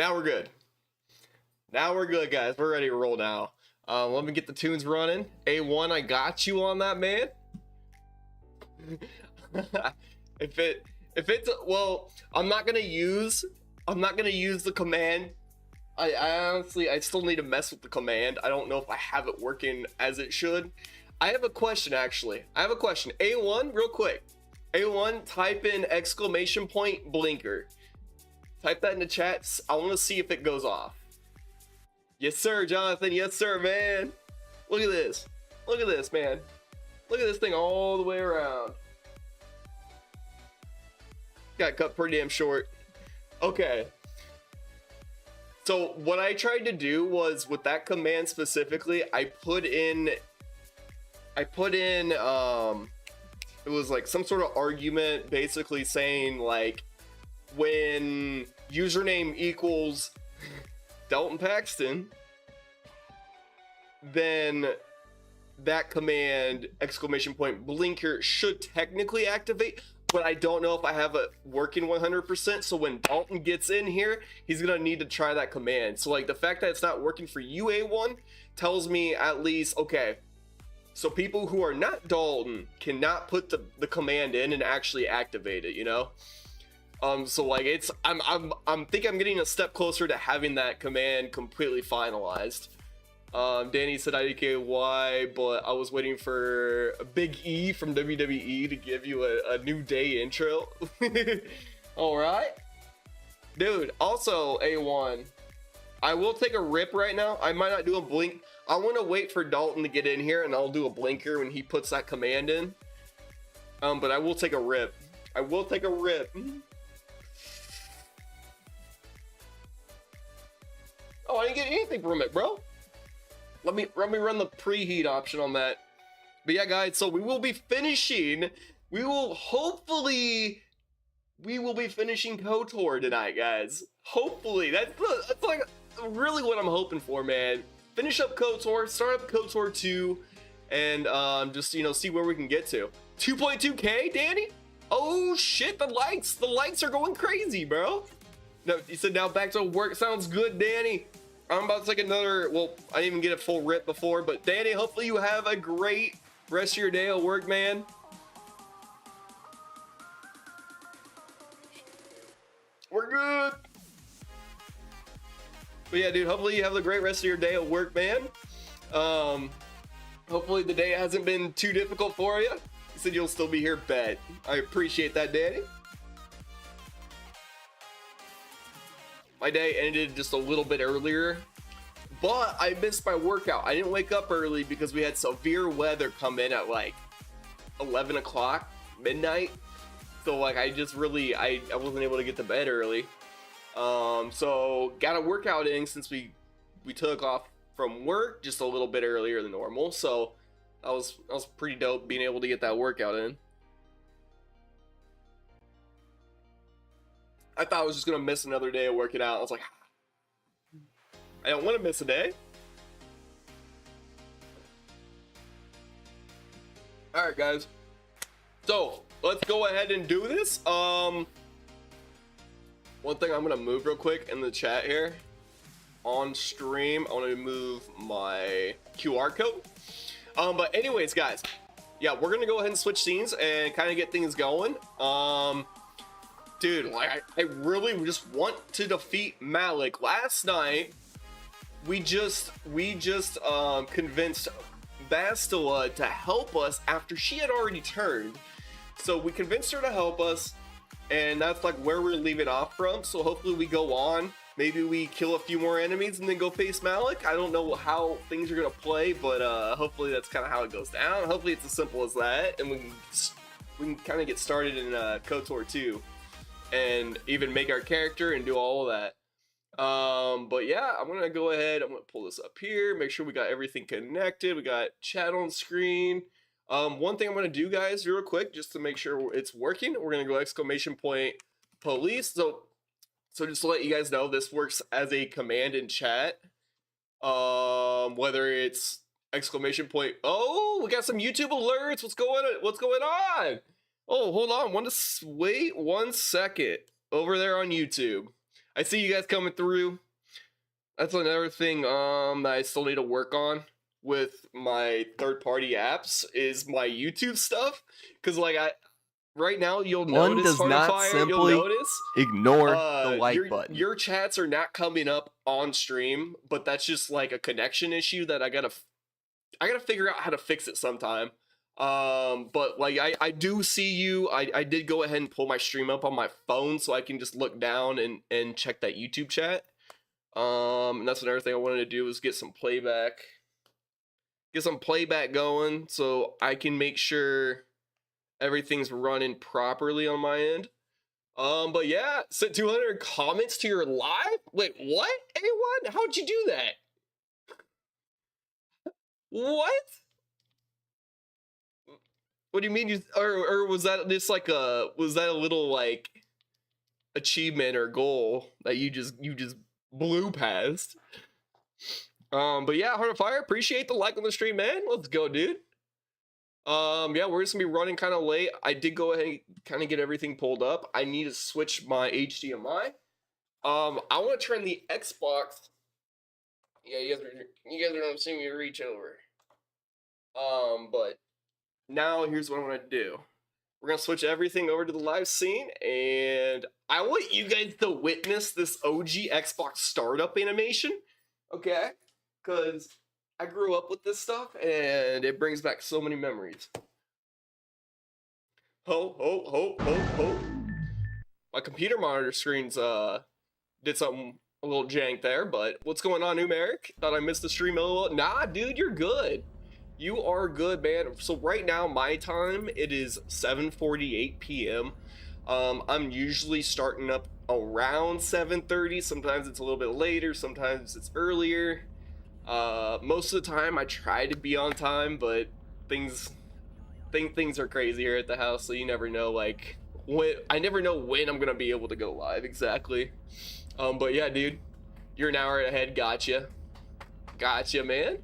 Now we're good. Now we're good, guys. We're ready to roll now. Let me get the tunes running. A1, I got you on that, man. if it's well, I'm not gonna use the command. I honestly, I still need to mess with the command. I don't know if I have it working as it should. I have a question, actually. I have a question. A1, real quick. A1, type in exclamation point blinker. Type that in the chats. I want to see if it goes off. Yes, sir, Jonathan. Yes, sir, man. Look at this. Look at this, man. Look at this thing all the way around. Got cut pretty damn short. Okay. So what I tried to do was, with that command specifically, I put in it was like some sort of argument basically saying like, when username equals Dalton Paxton, then that command exclamation point blinker should technically activate, but I don't know if I have it working 100%. So when Dalton gets in here, he's gonna need to try that command. So like the fact that it's not working for you, A1, tells me at least, okay, so people who are not Dalton cannot put the command in and actually activate it, you know? So like it's, I'm think I'm getting a step closer to having that command completely finalized. Danny said IDKY, but I was waiting for a Big E from WWE to give you a new day intro. All right, dude. Also, A1, I will take a rip right now. I might not do a blink. I want to wait for Dalton to get in here, and I'll do a blinker when he puts that command in. But I will take a rip. I will take a rip. Oh, I didn't get anything from it, bro. Let me run the preheat option on that. But yeah, guys, so we will be finishing. We will be finishing KOTOR tonight, guys. Hopefully, that's like really what I'm hoping for, man. Finish up KOTOR, start up KOTOR 2, and just, you know, see where we can get to. 2.2K, Danny? Oh shit, the lights are going crazy, bro. No, he said now back to work. Sounds good, Danny. I'm about to take another, well, I didn't even get a full rip before, but Danny, hopefully you have a great rest of your day at work, man. We're good. But yeah, dude, hopefully you have a great rest of your day at work, man. Hopefully the day hasn't been too difficult for you. He said you'll still be here, bet. I appreciate that, Danny. My day ended just a little bit earlier, but I missed my workout. I didn't wake up early because we had severe weather come in at like 11 o'clock, midnight. So like I just really, I wasn't able to get to bed early. So got a workout in since we took off from work just a little bit earlier than normal. So that was pretty dope being able to get that workout in. I thought I was just gonna miss another day of working out. I was like, I don't want to miss a day. All right, guys. So let's go ahead and do this. One thing I'm gonna move real quick in the chat here on stream. I want to move my QR code. But anyways, guys, yeah, we're gonna go ahead and switch scenes and kind of get things going. Dude, like I really just want to defeat Malik. Last night, we just convinced Bastila to help us after she had already turned. So we convinced her to help us, and that's like where we're leaving off from. So hopefully we go on. Maybe we kill a few more enemies and then go face Malik. I don't know how things are gonna play, but hopefully that's kind of how it goes down. Hopefully it's as simple as that, and we can kind of get started in KOTOR 2. And even make our character and do all of that. But yeah, I'm gonna go ahead. I'm gonna pull this up here, make sure we got everything connected. We got chat on screen. One thing I'm gonna do, guys, real quick, just to make sure it's working, we're gonna go exclamation point police. So just to let you guys know, this works as a command in chat. Whether it's exclamation point. Oh, we got some YouTube alerts. What's going on? Oh, hold on. Wait 1 second over there on YouTube. I see you guys coming through. That's another thing that I still need to work on with my third-party apps is my YouTube stuff. Cause like right now you'll One notice does not Heartfire, you'll simply notice ignore the like your button. your chats are not coming up on stream, but that's just like a connection issue that I gotta figure out how to fix it sometime. But like I do see you. I did go ahead and pull my stream up on my phone so I can just look down and check that YouTube chat. And that's another thing I wanted to do is get some playback going so I can make sure everything's running properly on my end. But yeah, sent 200 comments to your live? Wait, what? A1? How'd you do that? What? What do you mean you or was that just like a little like achievement or goal that you just blew past? But yeah, Heart of Fire, appreciate the like on the stream, man. Let's go, dude. Yeah, we're just gonna be running kind of late. I did go ahead and kind of get everything pulled up. I need to switch my HDMI. I want to turn the Xbox. Yeah, you guys are gonna see me reach over. But now here's what I'm gonna do. We're gonna switch everything over to the live scene, and I want you guys to witness this OG Xbox startup animation, okay? Because I grew up with this stuff, and it brings back so many memories. Ho, ho, ho, ho, ho. My computer monitor screens, did something a little jank there, but what's going on, Numeric? Thought I missed the stream a little. Nah, dude, you're good. You are good, man. So right now, my time, it is 7:48 p.m. I'm usually starting up around 7:30. Sometimes it's a little bit later, sometimes it's earlier. Most of the time I try to be on time, but things are crazy here at the house, so you never know, like, I never know when I'm gonna be able to go live exactly. But yeah, dude, you're an hour ahead. Gotcha, man.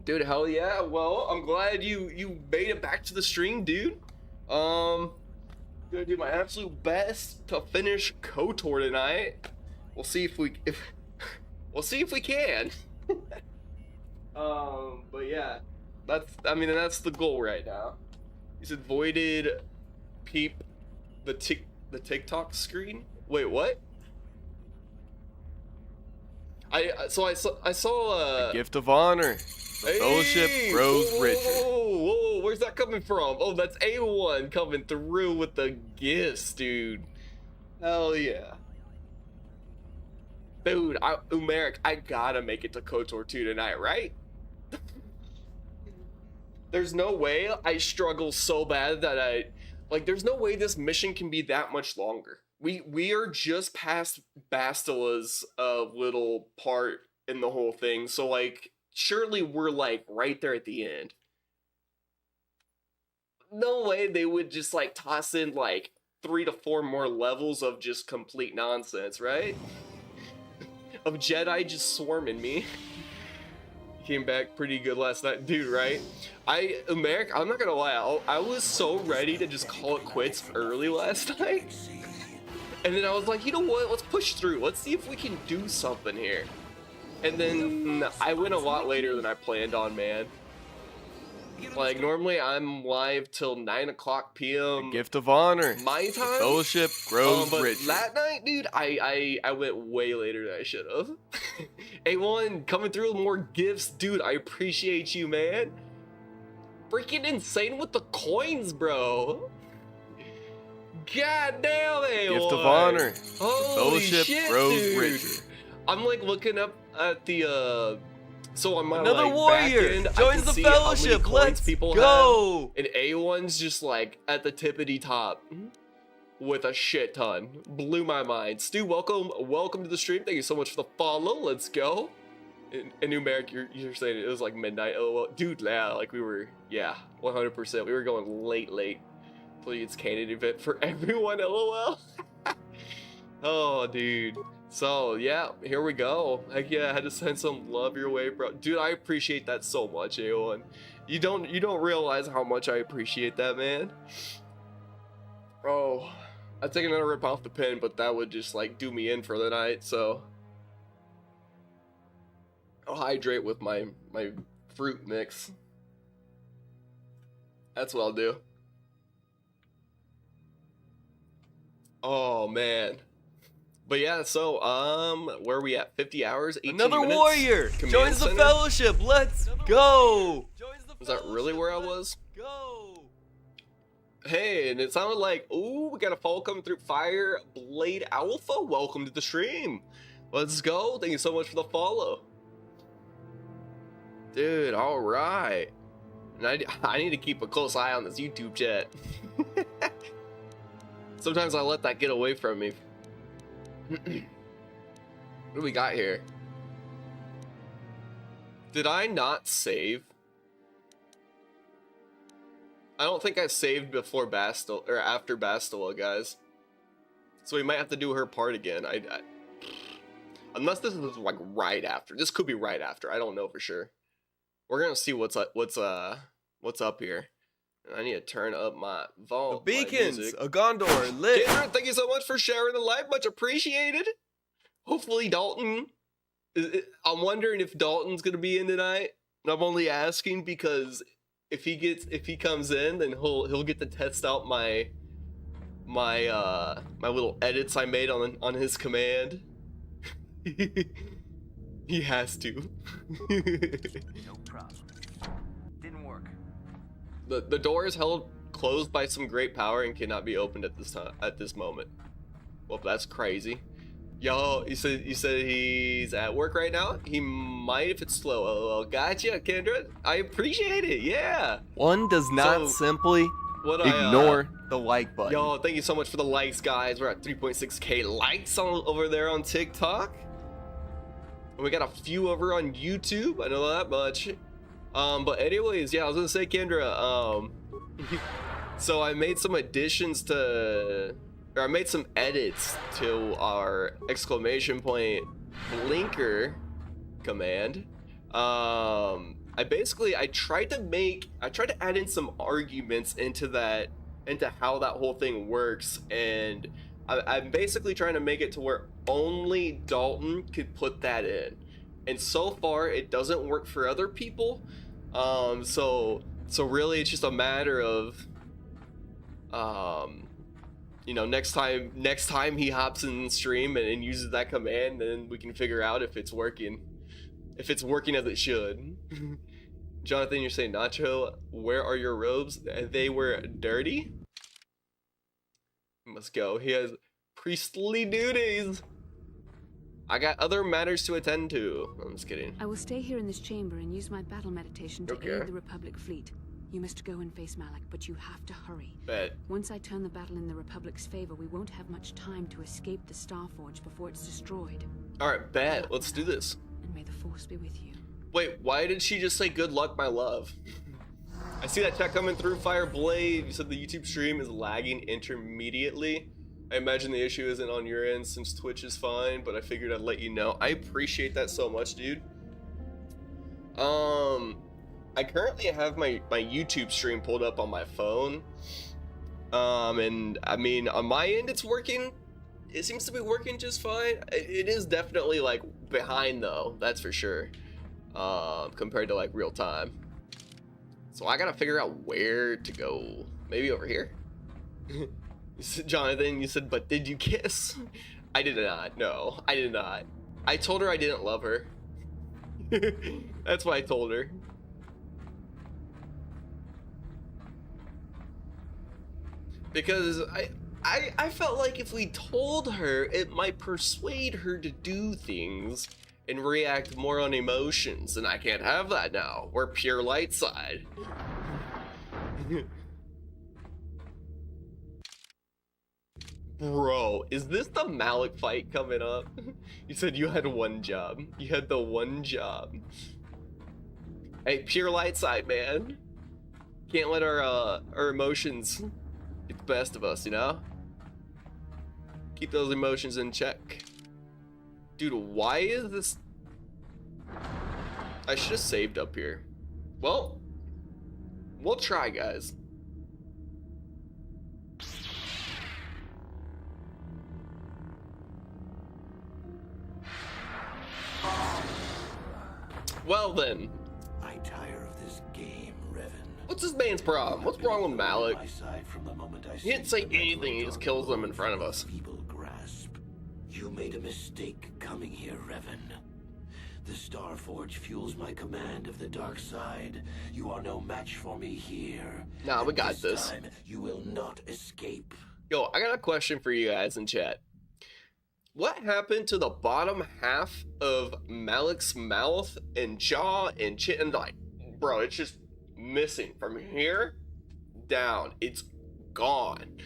Dude, hell yeah. Well, I'm glad you made it back to the stream, dude. Gonna do my absolute best to finish KOTOR tonight. We'll see if we can. But yeah, that's the goal right now. You said voided peep the TikTok screen. Wait, what? I saw Gift of honor. The fellowship grows richer. Whoa, where's that coming from? Oh, that's A1 coming through with the gifts, dude. Hell yeah. Dude, Umeric, I gotta make it to KOTOR 2 tonight, right? There's no way I struggle so bad that there's no way this mission can be that much longer. We are just past Bastila's little part in the whole thing, so like surely we're like right there at the end. No way they would just like toss in like 3 to 4 more levels of just complete nonsense, right? Of Jedi just swarming me. Came back pretty good last night, dude, right? Umeric, I'm not gonna lie, I was so ready to just call it quits early last night. And then I was like, you know what, let's push through. Let's see if we can do something here. And then I went a lot later than I planned on, man. Like, normally I'm live till 9 o'clock p.m. Gift of honor. My time. The fellowship grows but richer. That night, dude, I went way later than I should have. A1 coming through with more gifts, dude. I appreciate you, man. Freaking insane with the coins, bro. God damn it. Gift of honor. Holy fellowship shit, grows dude. richer. I'm like looking up at the so on my Another like, warrior back end, joins I can the see how many fellowship. coins Let's people go. have, and A1's just like at the tippity top with a shit ton. Blew my mind. Stu, welcome to the stream. Thank you so much for the follow. Let's go. And Numeric, you're saying it was like midnight. Oh, dude, yeah, like we were, yeah, 100%. We were going late. Please, canon event for everyone. LOL. Oh, dude. So yeah, here we go. Heck yeah, I had to send some love your way, bro. Dude, I appreciate that so much, A1. You don't realize how much I appreciate that, man. Oh, I'd take another rip off the pin, but that would just like do me in for the night, so I'll hydrate with my fruit mix. That's what I'll do. Oh man. But yeah, so where are we at? 50 hours, 18 Another minutes? warrior Command joins the center? fellowship. Let's go. Is that really where I was? Go. Hey, and it sounded like, ooh, we got a follow coming through. Fire Blade Alpha, welcome to the stream. Let's go. Thank you so much for the follow. Dude, all right. And I need to keep a close eye on this YouTube chat. Sometimes I let that get away from me. What do we got here? Did I not save? I don't think I saved before Bastila or after Bastila, guys. So we might have to do her part again. Unless this is like right after. This could be right after. I don't know for sure. We're gonna see what's up here. I need to turn up my volume. The beacons, a Gondor lit. Kendra, thank you so much for sharing the live. Much appreciated. Hopefully Dalton. I'm wondering if Dalton's gonna be in tonight. And I'm only asking because if he comes in, then he'll get to test out my little edits I made on his command. He has to. No problem. Didn't work. The door is held closed by some great power and cannot be opened at this moment. Well, that's crazy. Yo, you said he's at work right now? He might if it's slow. Oh, gotcha, Kendra. I appreciate it. Yeah. One does not So, simply What ignore the like button. Yo, thank you so much for the likes, guys. We're at 3.6k likes over there on TikTok. And we got a few over on YouTube. I know that much. But anyways, yeah, I was gonna say, Kendra, so I made some additions I made some edits to our exclamation point blinker command. I tried to add in some arguments into how that whole thing works, and I'm basically trying to make it to where only Dalton could put that in. And so far it doesn't work for other people. So really it's just a matter of next time he hops in stream and uses that command, then we can figure out if it's working as it should. Jonathan, you're saying, Nacho, where are your robes? They were dirty? Must go. He has priestly duties. I got other matters to attend to. I'm just kidding. I will stay here in this chamber and use my battle meditation to Okay. aid the Republic fleet. You must go and face Malak, but you have to hurry. Bet. Once I turn the battle in the Republic's favor, we won't have much time to escape the Starforge before it's destroyed. Alright, bet. Let's do this. And may the Force be with you. Wait, why did she just say good luck, my love? I see that chat coming through. Fireblade, you said the YouTube stream is lagging intermediately. I imagine the issue isn't on your end since Twitch is fine, but I figured I'd let you know. I appreciate that so much, dude. I currently have my YouTube stream pulled up on my phone. And I mean, on my end, it's working. It seems to be working just fine. It is definitely like behind though, that's for sure. Compared to like real time. So I gotta figure out where to go. Maybe over here? Jonathan, you said, but did you kiss? I did not. No, I did not. I told her I didn't love her. That's what I told her. Because I felt like if we told her, it might persuade her to do things and react more on emotions, and I can't have that now. We're pure light side. Bro, is this the Malak fight coming up? You said you had one job. You had the one job. Hey, pure light side, man. Can't let our emotions get the best of us, you know? Keep those emotions in check. Dude, why is this... I should have saved up here. Well, we'll try, guys. Well then, I tire of this game, Revan. what's this man's problem? What's wrong with Malik? My side from the moment I He didn't say stepped onto anything, he just kills them in front of us. Feeble grasp. You made a mistake coming here, Revan. The Starforge fuels my command of the dark side. You are no match for me here. Nah, we And got this. Time, you will not escape. Yo, I got a question for you guys in chat. What happened to the bottom half of Malik's mouth and jaw and chin? And like, bro, it's just missing from here down. It's gone.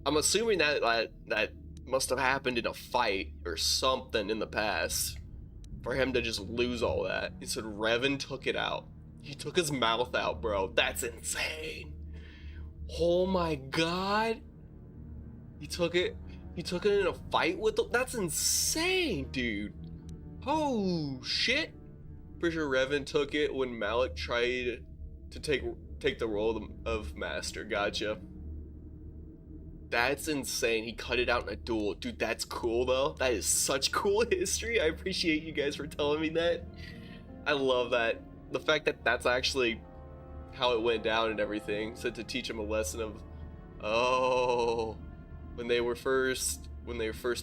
I'm assuming that that must have happened in a fight or something in the past for him to just lose all that. He said Revan took it out. He took his mouth out, bro. That's insane. Oh my god. He took it in a fight with them? That's insane, dude. Oh shit. Pretty sure Revan took it when Malik tried to take the role of Master. Gotcha. That's insane. He cut it out in a duel. Dude, that's cool though. That is such cool history. I appreciate you guys for telling me that. I love that. The fact that that's actually how it went down and everything. So to teach him a lesson of, oh, when they were first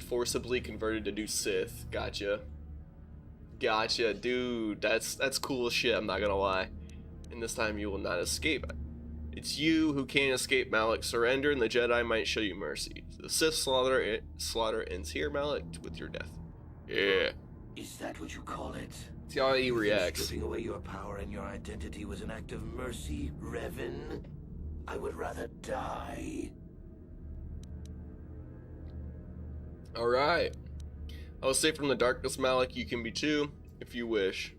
forcibly converted to do Sith. Gotcha. Gotcha, dude. That's cool as shit, I'm not gonna lie. And this time you will not escape. It's you who can't escape, Malik. Surrender and the Jedi might show you mercy. The Sith slaughter ends here, Malik, with your death. Yeah. Is that what you call it? See how he You think reacts. stripping away your power and your identity was an act of mercy, Revan? I would rather die. Alright. I will say from the darkness, Malik, you can be too, if you wish.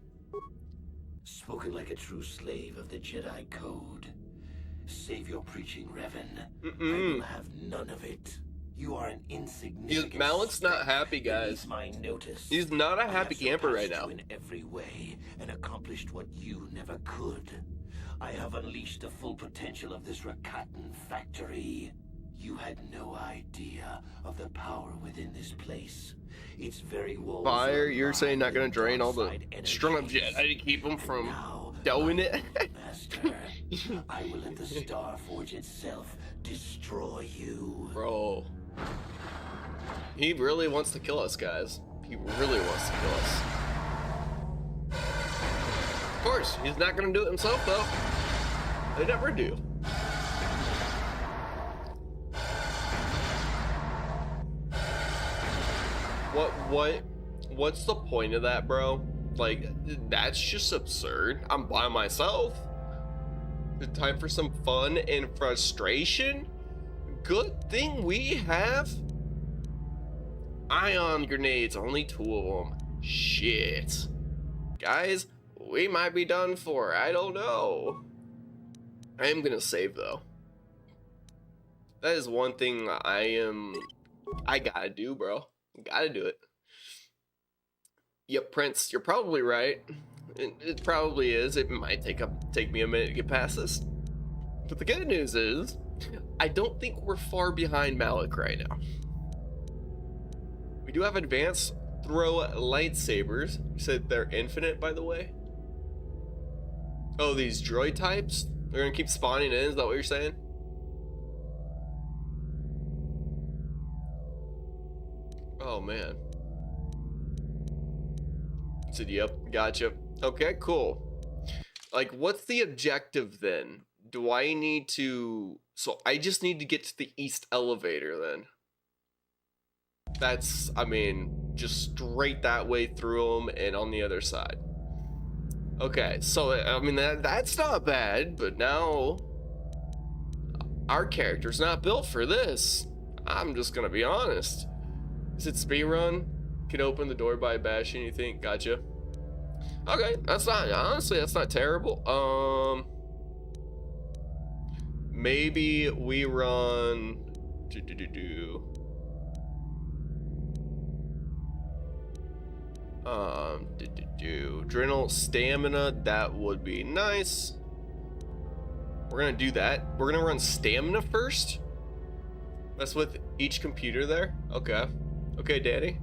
Spoken like a true slave of the Jedi Code. Save your preaching, Revan. I will have none of it. You are an insignificant. Malik's not happy, guys. beneath my notice. He's not a I happy have camper right surpassed now. you in every way and accomplished what you never could. I have unleashed the full potential of this Rakatan factory. You had no idea of the power within this place. Its very walls. Fire, are you're saying not gonna alive drain all with the dark side strung up energies. Jedi to keep him from Now, doing it? Master, I will let the Starforge itself destroy you. Bro. He really wants to kill us, guys. He really wants to kill us. Of course, he's not gonna do it himself, though. They never do. What's the point of that, bro? Like, that's just absurd. I'm by myself. The time for some fun and frustration? Good thing we have ion grenades, only 2 of them. Shit. Guys, we might be done for. I don't know. I am gonna save though. That is one thing I gotta do, bro. Gotta do it. Yep, Prince, you're probably right. It probably is. It might take me a minute to get past this. But the good news is, I don't think we're far behind Malik right now. We do have advanced throw lightsabers. You said they're infinite, by the way? Oh, these droid types? They're gonna keep spawning in, is that what you're saying? Oh, man. I said, yep, gotcha. Okay, cool. Like, what's the objective then? Do I need to... So, I just need to get to the east elevator then. That's, I mean, just straight that way through them and on the other side. Okay, so, I mean, that's not bad, but now... Our character's not built for this. I'm just gonna be honest. Is it speedrun? Can open the door by bashing, you think? Gotcha. Okay, that's not, honestly, that's not terrible. Maybe we run... Adrenal stamina, that would be nice. We're gonna do that. We're gonna run stamina first. That's with each computer there. Okay. Okay, Daddy.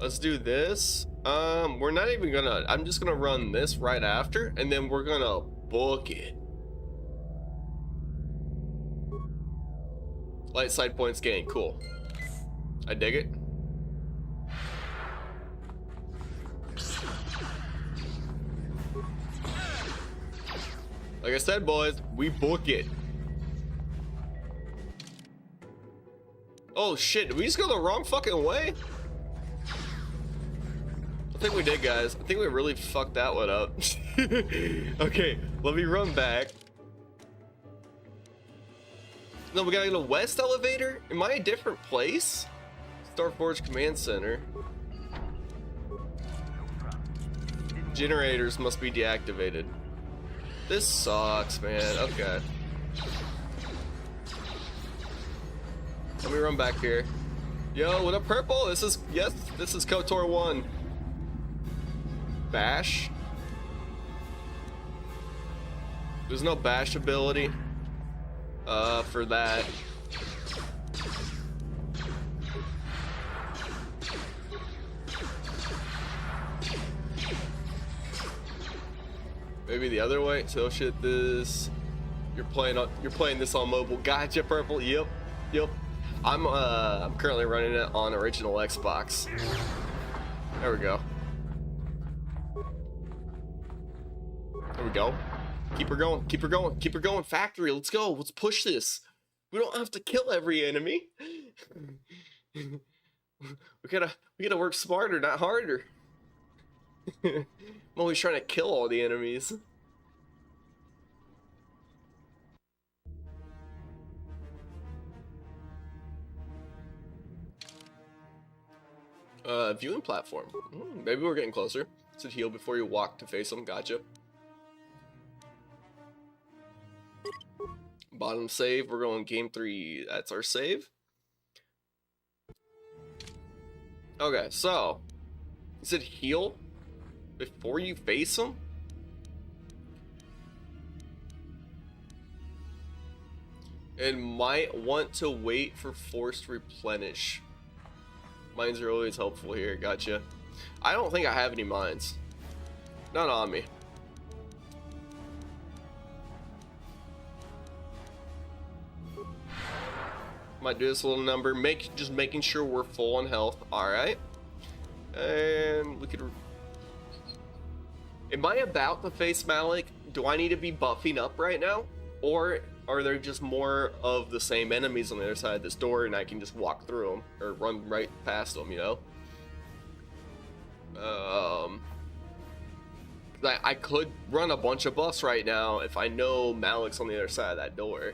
Let's do this. We're not even gonna, I'm just gonna run this right after, and then we're gonna book it. Light side points gained, cool. I dig it. Like I said, boys, we book it. Oh shit, did we just go the wrong fucking way? I think we did, guys. I think we really fucked that one up. Okay, let me run back. No, we gotta go to west elevator? Am I a different place? Starforge Command Center. Generators must be deactivated. This sucks, man. Okay. Let me run back here. Yo, what up, purple? This is, yes, this is KOTOR 1. Bash? There's no bash ability for that. Maybe the other way. So shit, this. You're playing this on mobile. Gotcha, purple. Yep. I'm currently running it on original Xbox. There we go. There we go. Keep her going. Keep her going. Keep her going. Factory. Let's go. Let's push this. We don't have to kill every enemy. we gotta work smarter, not harder. I'm always trying to kill all the enemies. Viewing platform. Maybe we're getting closer. Said heal before you walk to face them. Gotcha. Bottom save. We're going game 3. That's our save. Okay, so you said heal before you face them. And might want to wait for forced replenish. Mines are always helpful here. Gotcha. I don't think I have any mines. Not on me. Might do this little number. Just making sure we're full on health. All right. And we could. Am I about to face Malik? Do I need to be buffing up right now, or are there just more of the same enemies on the other side of this door, and I can just walk through them or run right past them? You know. I could run a bunch of buffs right now if I know Malik's on the other side of that door.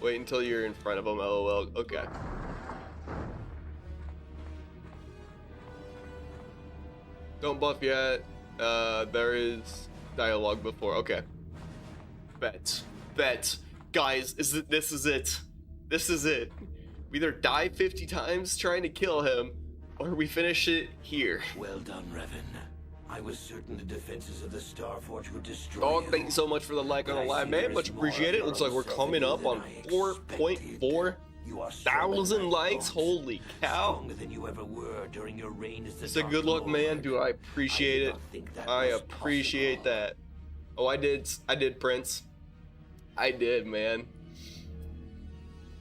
Wait until you're in front of him. LOL. Okay. Don't buff yet. There is dialogue before. Okay. Bet. Guys, this is it. This is it. We either die 50 times trying to kill him, or we finish it here. Well done, Revan. I was certain the defenses of the Starforge would destroy Oh, you. thank you so much for the like on the live, man. Much appreciated. Looks like we're coming up on 4.4 thousand likes. Holy cow. Stronger than you ever were during your reign as the It's a Dark good luck, man. Lord. Do I appreciate I it? did not think that I was appreciate possible. that. Oh, I did, Prince. I did, man.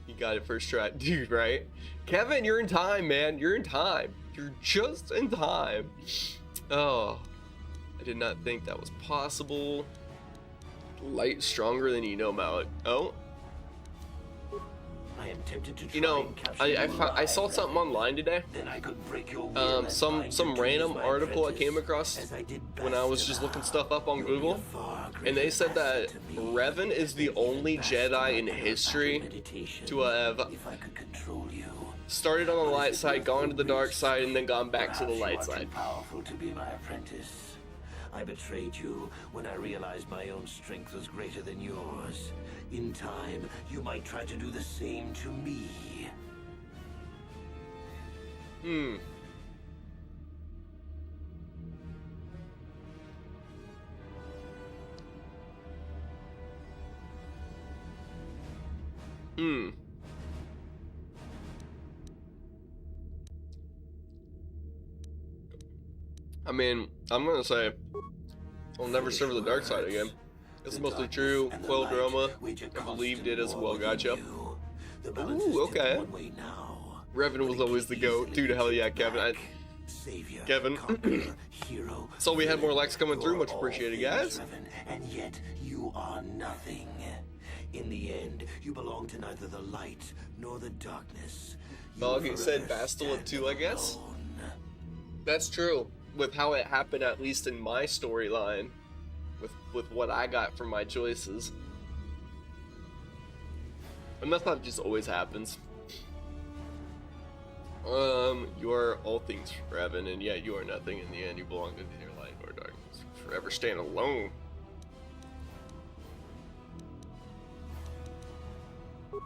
You got it first try. Dude, right? Kevin, you're in time, man. You're in time. You're just in time. Oh, I did not think that was possible. Light stronger than you know, Malik. Oh, I am tempted to try you know, and capture I you saw alive, something Revan. online today. Then I could break your will and Some bind you to random my article I apprentice, came across as I did when I was just looking stuff up on Google, and they said that Revan is the only Jedi in history to have if I could control you. started on the light side, gone to the dark side, and then gone back to the Perhaps light you are side. too powerful to be my apprentice. I betrayed you when I realized my own strength was greater than yours. In time, you might try to do the same to me. Hmm. I mean, I'm gonna say I'll never serve the dark side again. It's mostly true. Quell Drama, I believe, did as well. Gotcha. Ooh, okay. Revan was always the GOAT. Dude, hell yeah, Kevin. Kevin. So we had more likes coming through. Much appreciated, guys. And yet you are nothing. In the end, you belong to neither the light nor the darkness. Dog, it said Bastila too, I guess. That's true. With how it happened, at least in my storyline, with what I got from my choices. And that's not just always happens. You are all things, Revan, and yet you are nothing. In the end, you belong to neither light nor darkness. Forever stand alone.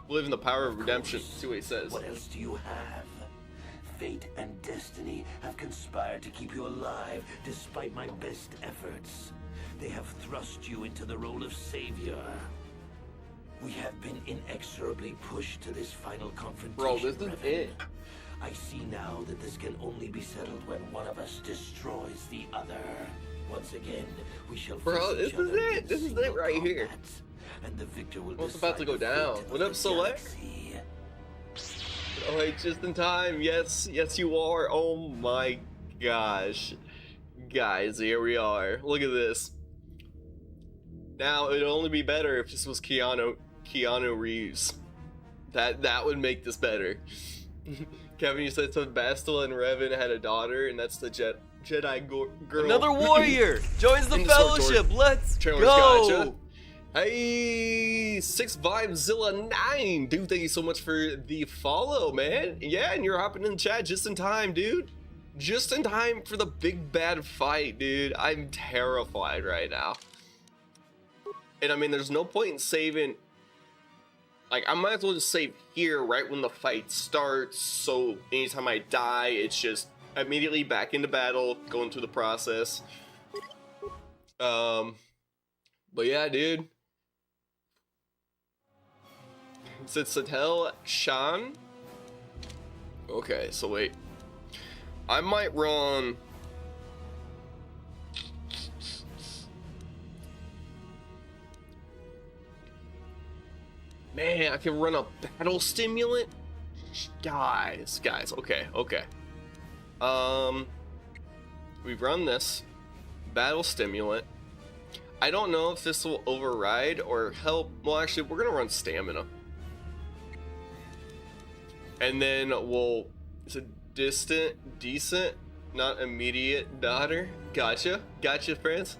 Live in the power of redemption. See what he says. What else do you have? Fate and destiny have conspired to keep you alive despite my best efforts. They have thrust you into the role of savior. We have been inexorably pushed to this final confrontation. Bro, this is Revan. it. I see now that this can only be settled when one of us destroys the other. Once again, we shall Bro, face this each is other it. in This is it single right here. combat, and the victor will What's about to go decide the down? fate What of up, the Select? galaxy. Oh, wait, just in time. Yes, yes, you are. Oh my gosh. Guys, here we are. Look at this. Now, it'd only be better if this was Keanu Reeves. That would make this better. Kevin, you said so Bastila and Revan had a daughter, and that's the Jedi girl. Another warrior joins the In the sword fellowship. sword. Let's Trailers, go. gotcha. Hey, 6vibezilla9, dude, thank you so much for the follow, man. Yeah, and you're hopping in the chat just in time, dude. Just in time for the big bad fight, dude. I'm terrified right now. And I mean, there's no point in saving. Like, I might as well just save here right when the fight starts, so anytime I die, it's just immediately back into battle, going through the process. But yeah, dude. Is it Satel Shan? Okay, so wait. I might run. Man, I can run a battle stimulant? Guys, okay. We've run this battle stimulant. I don't know if this will override or help. Well, actually, we're gonna run stamina. And then we'll, it's a decent, not immediate daughter. Gotcha, friends.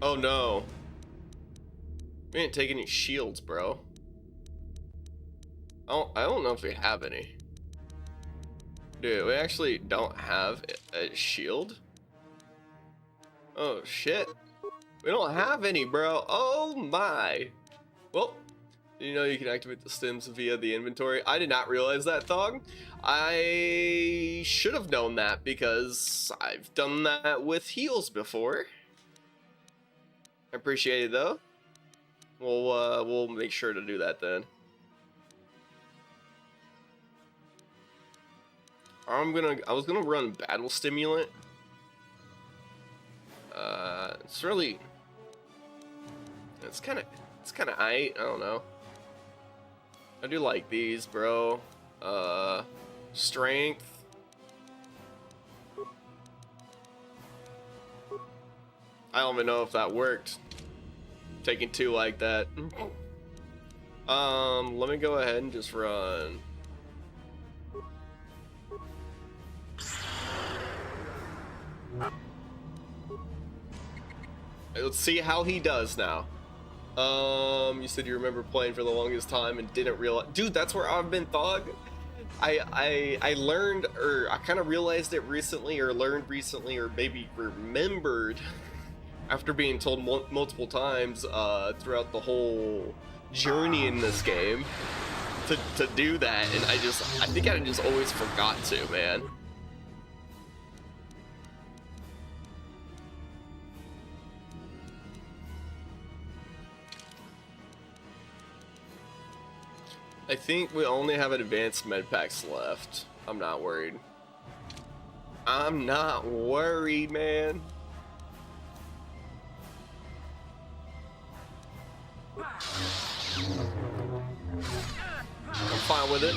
Oh no. We didn't take any shields, bro. I don't know if we have any. Dude, we actually don't have a shield. Oh shit. We don't have any, bro. Oh my. Well, you know you can activate the stims via the inventory. I did not realize that, Thog. I should have known that because I've done that with heals before. I appreciate it though. We'll make sure to do that then. I was gonna run battle stimulant. It's kind of I don't know. I do like these, bro. Strength. I don't even know if that worked. Taking two like that. Let me go ahead and just run. Let's see how he does now. You said you remember playing for the longest time and didn't realize. Dude, that's where I've been, Thog. I learned, or I kind of realized it recently, or learned recently, or maybe remembered after being told multiple times throughout the whole journey in this game to do that, and I think I just always forgot to, man. I think we only have advanced med packs left. I'm not worried. I'm not worried, man. I'm fine with it.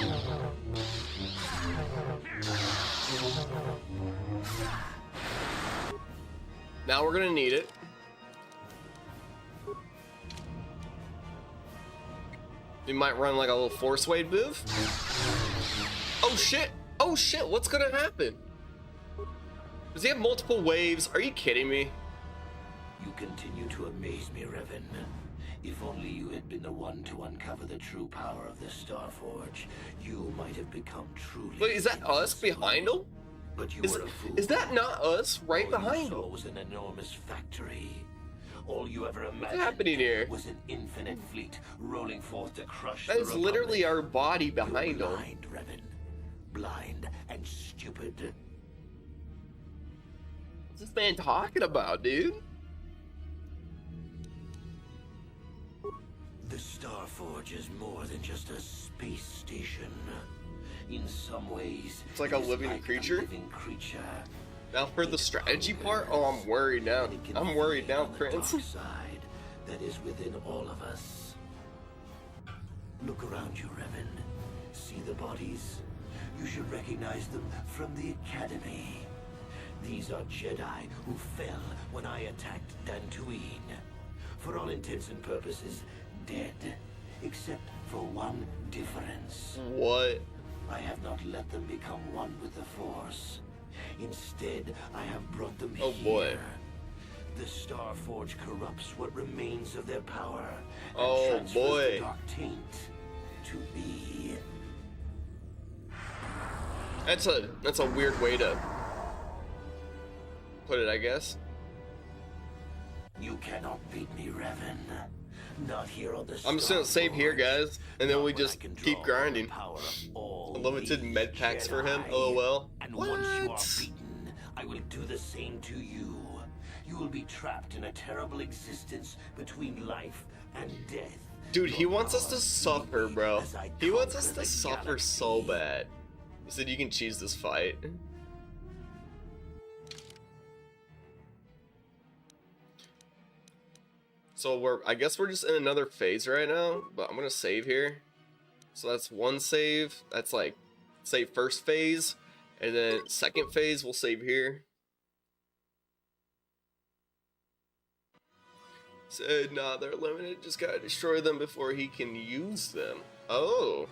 Now we're gonna need it. We might run like a little force wave move. Oh shit! Oh shit! What's gonna happen? Does he have multiple waves? Are you kidding me? You continue to amaze me, Revan. If only you had been the one to uncover the true power of the Starforge, you might have become truly... Wait, is that us behind him? But you Is, were a fool. is that not us right All you behind saw him? was an enormous factory. All you ever imagined What's happening here? was an infinite fleet rolling forth to crush That the is literally Republic. our body behind You're him. blind, Revan. Blind and stupid. What's this man talking about, dude? The Starforge is more than just a space station. In some ways, It's like a it is living like creature? A living creature. Now for the strategy part? Oh, I'm worried now. And it can I'm worried feed now, on the Prince. dark side that is within all of us. Look around you, Revan. See the bodies? You should recognize them from the Academy. These are Jedi who fell when I attacked Dantooine. For all intents and purposes, dead. Except for one difference. What? I have not let them become one with the Force. Instead, I have brought them Oh, here. boy. The Starforge corrupts what remains of their power and Oh, transfers boy. the dark taint to me. That's a weird way to put it, I guess. You cannot beat me, Revan. Not here on the I'm just gonna save here, Starforge. guys, and then Not we when I just can keep draw grinding. the power of all Unlimited these med packs for him. Jedi. LOL. And once you are What? beaten, I will do the same to you. You will be trapped in a terrible existence between life and death. Dude, he Your wants us power to suffer, me bro. as I He wants us conquer to the suffer so galaxy. bad. He said you can choose this fight. So I guess we're just in another phase right now, but I'm gonna save here. So that's one save. That's like, save first phase, and then second phase we'll save here. Said, nah, they're limited. Just gotta destroy them before he can use them. Oh.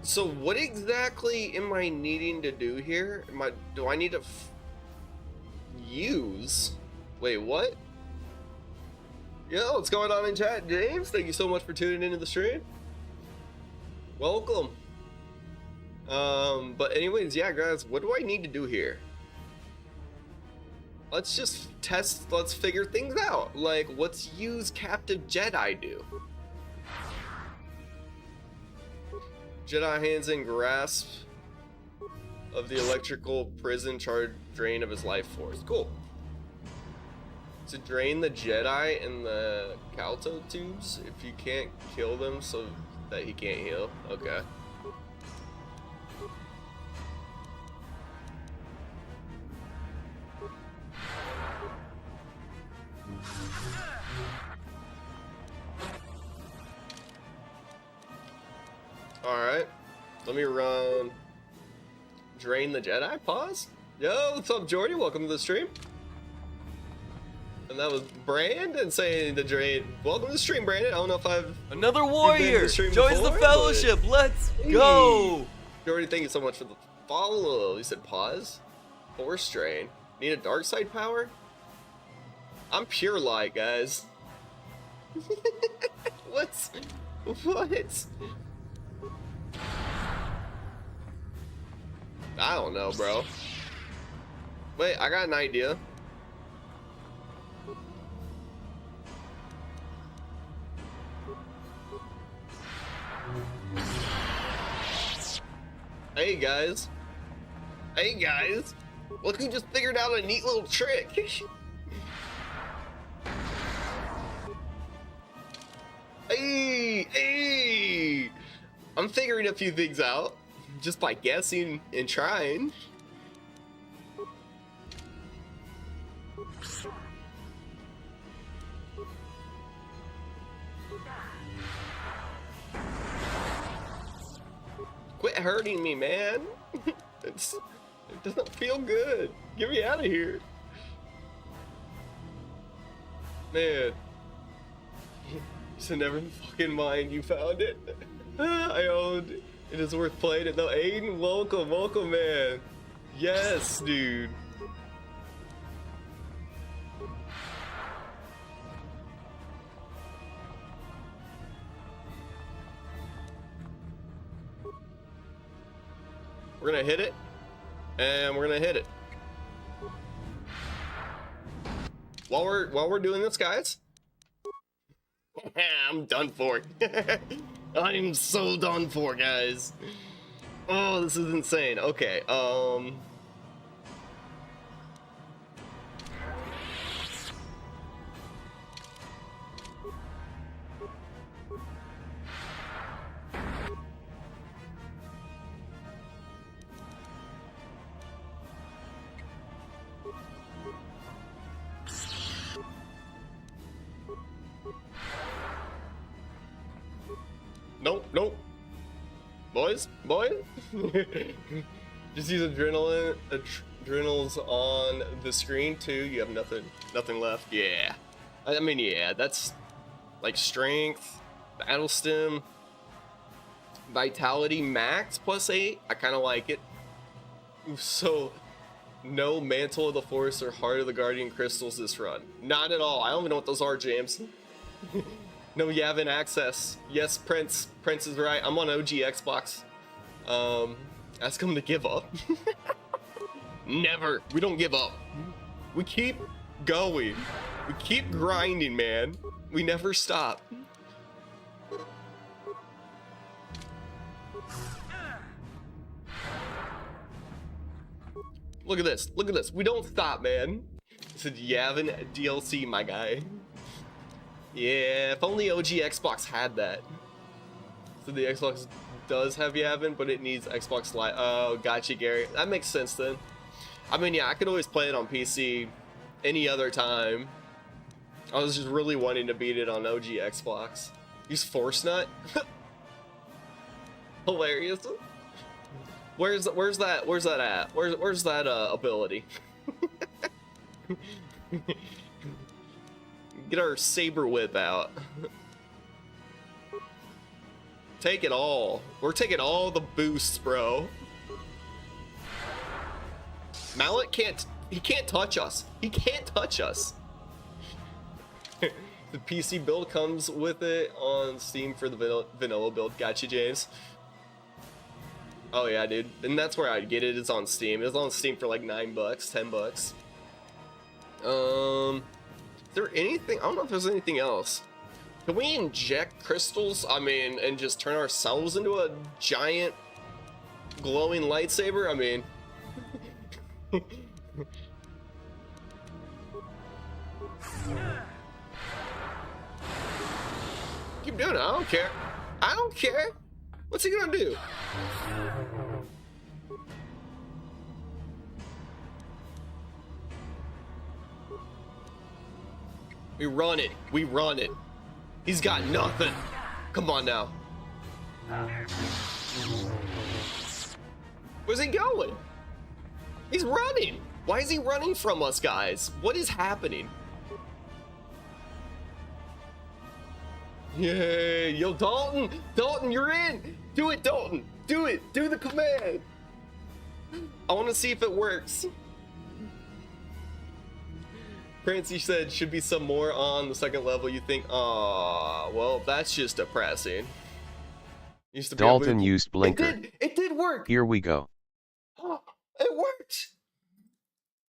So what exactly am I needing to do here? Do I need to use? Wait, what? Yo, what's going on in chat, James? Thank you so much for tuning into the stream. Welcome. But anyways, yeah, guys, what do I need to do here? Let's just test, let's figure things out. Like, what's use Captive Jedi do? Jedi hands in grasp of the electrical prison charge drain of his life force. Cool. To drain the Jedi and the Calto tubes if you can't kill them so that he can't heal. Okay. Alright. Let me run. Drain the Jedi? Pause? Yo, what's up, Jordy? Welcome to the stream. And that was Brandon saying to drain. Welcome to the stream, Brandon. I don't know if I've. Another been to warrior the stream joins before, the fellowship. Let's go. Jordy, thank you so much for the follow. You said pause. Force drain. Need a dark side power? I'm pure light, guys. What? I don't know, bro. Wait, I got an idea. Hey guys. Hey guys. Look who just figured out a neat little trick. Hey, hey. I'm figuring a few things out. just by guessing and trying. Quit hurting me, man. It doesn't feel good. Get me out of here. Man. So never fucking mind, you found it. I owned it. It is worth playing it though. Aiden, welcome, man. Yes, dude. We're gonna hit it, and we're gonna hit it. While we're doing this, guys, I'm done for. I'm so done for, guys. Oh, this is insane. Okay, Nope. Boys? Just use adrenals on the screen too. You have nothing left. Yeah. I mean, yeah, that's like strength, battle stem, vitality max +8. I kind of like it. So, no Mantle of the Forest or Heart of the Guardian crystals this run. Not at all. I don't even know what those are, James. No Yavin access. Yes, Prince is right. I'm on OG Xbox. Ask him to give up. Never. We don't give up. We keep going. We keep grinding, man. We never stop. Look at this. Look at this. We don't stop, man. It's a Yavin DLC, my guy. Yeah, if only OG Xbox had that. So the Xbox does have Yavin, but it needs Xbox Live. Oh, gotcha, Gary. That makes sense then. I mean, yeah, I could always play it on PC any other time. I was just really wanting to beat it on OG Xbox. Use Force Nut? Hilarious. Where's that at? Where's that ability? Get our saber whip out. Take it all. We're taking all the boosts, bro. Mallet can't touch us. He can't touch us. The PC build comes with it on Steam for the vanilla build. Gotcha, James. Oh yeah, dude. And that's where I'd get it. It's on Steam. It's on Steam for like $9, $10. Is there anything? I don't know if there's anything else. Can we inject crystals? I mean, and just turn ourselves into a giant glowing lightsaber? I mean, keep doing it. I don't care. I don't care. What's he gonna do? We run it. We run it. He's got nothing. Come on now. Where's he going? He's running. Why is he running from us, guys? What is happening? Yay. Yo, Dalton. Dalton, you're in. Do it, Dalton. Do it. Do the command. I want to see if it works. Prince, you said should be some more on the second level. You think, aw, well, that's just depressing. Used to be Dalton used Blinker. It did work. Here we go. Oh, it worked.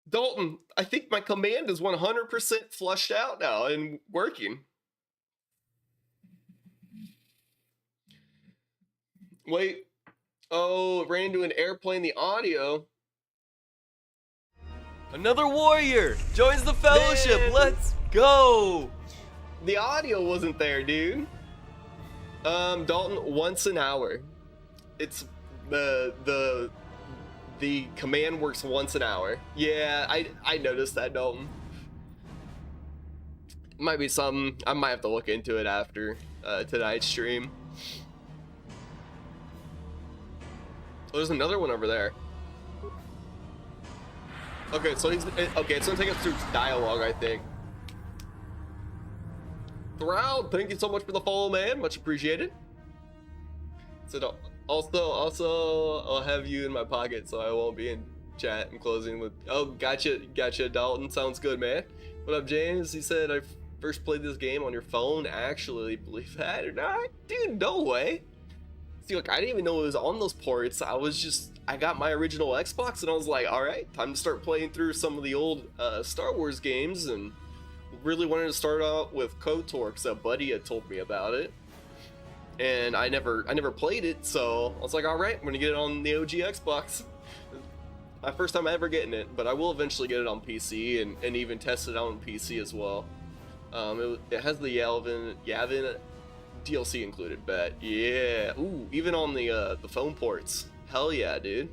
Dalton, I think my command is 100% flushed out now and working. Wait. Oh, it ran into an airplane, the audio. Another warrior joins the fellowship. Man. Let's go. The audio wasn't there, dude. Dalton, once an hour. It's the command works once an hour. Yeah, I noticed that, Dalton. Might be something. I might have to look into it after tonight's stream. Oh, there's another one over there. Okay, so it's gonna take us through dialogue, I think. Throud, thank you so much for the follow, man. Much appreciated. So also, I'll have you in my pocket, so I won't be in chat and closing with. Oh, gotcha, Dalton. Sounds good, man. What up, James? He said I first played this game on your phone. Actually, believe that or not, dude? No way. See, look, I didn't even know it was on those ports. I got my original Xbox, and I was like, all right, time to start playing through some of the old Star Wars games, and really wanted to start out with KOTOR because a buddy had told me about it, and I never played it, so I was like, all right, I'm gonna get it on the OG Xbox. My first time ever getting it, but I will eventually get it on PC and even test it out on PC as well. It has the Yavin DLC included, bet. Yeah. Ooh, even on the phone ports. Hell yeah, dude.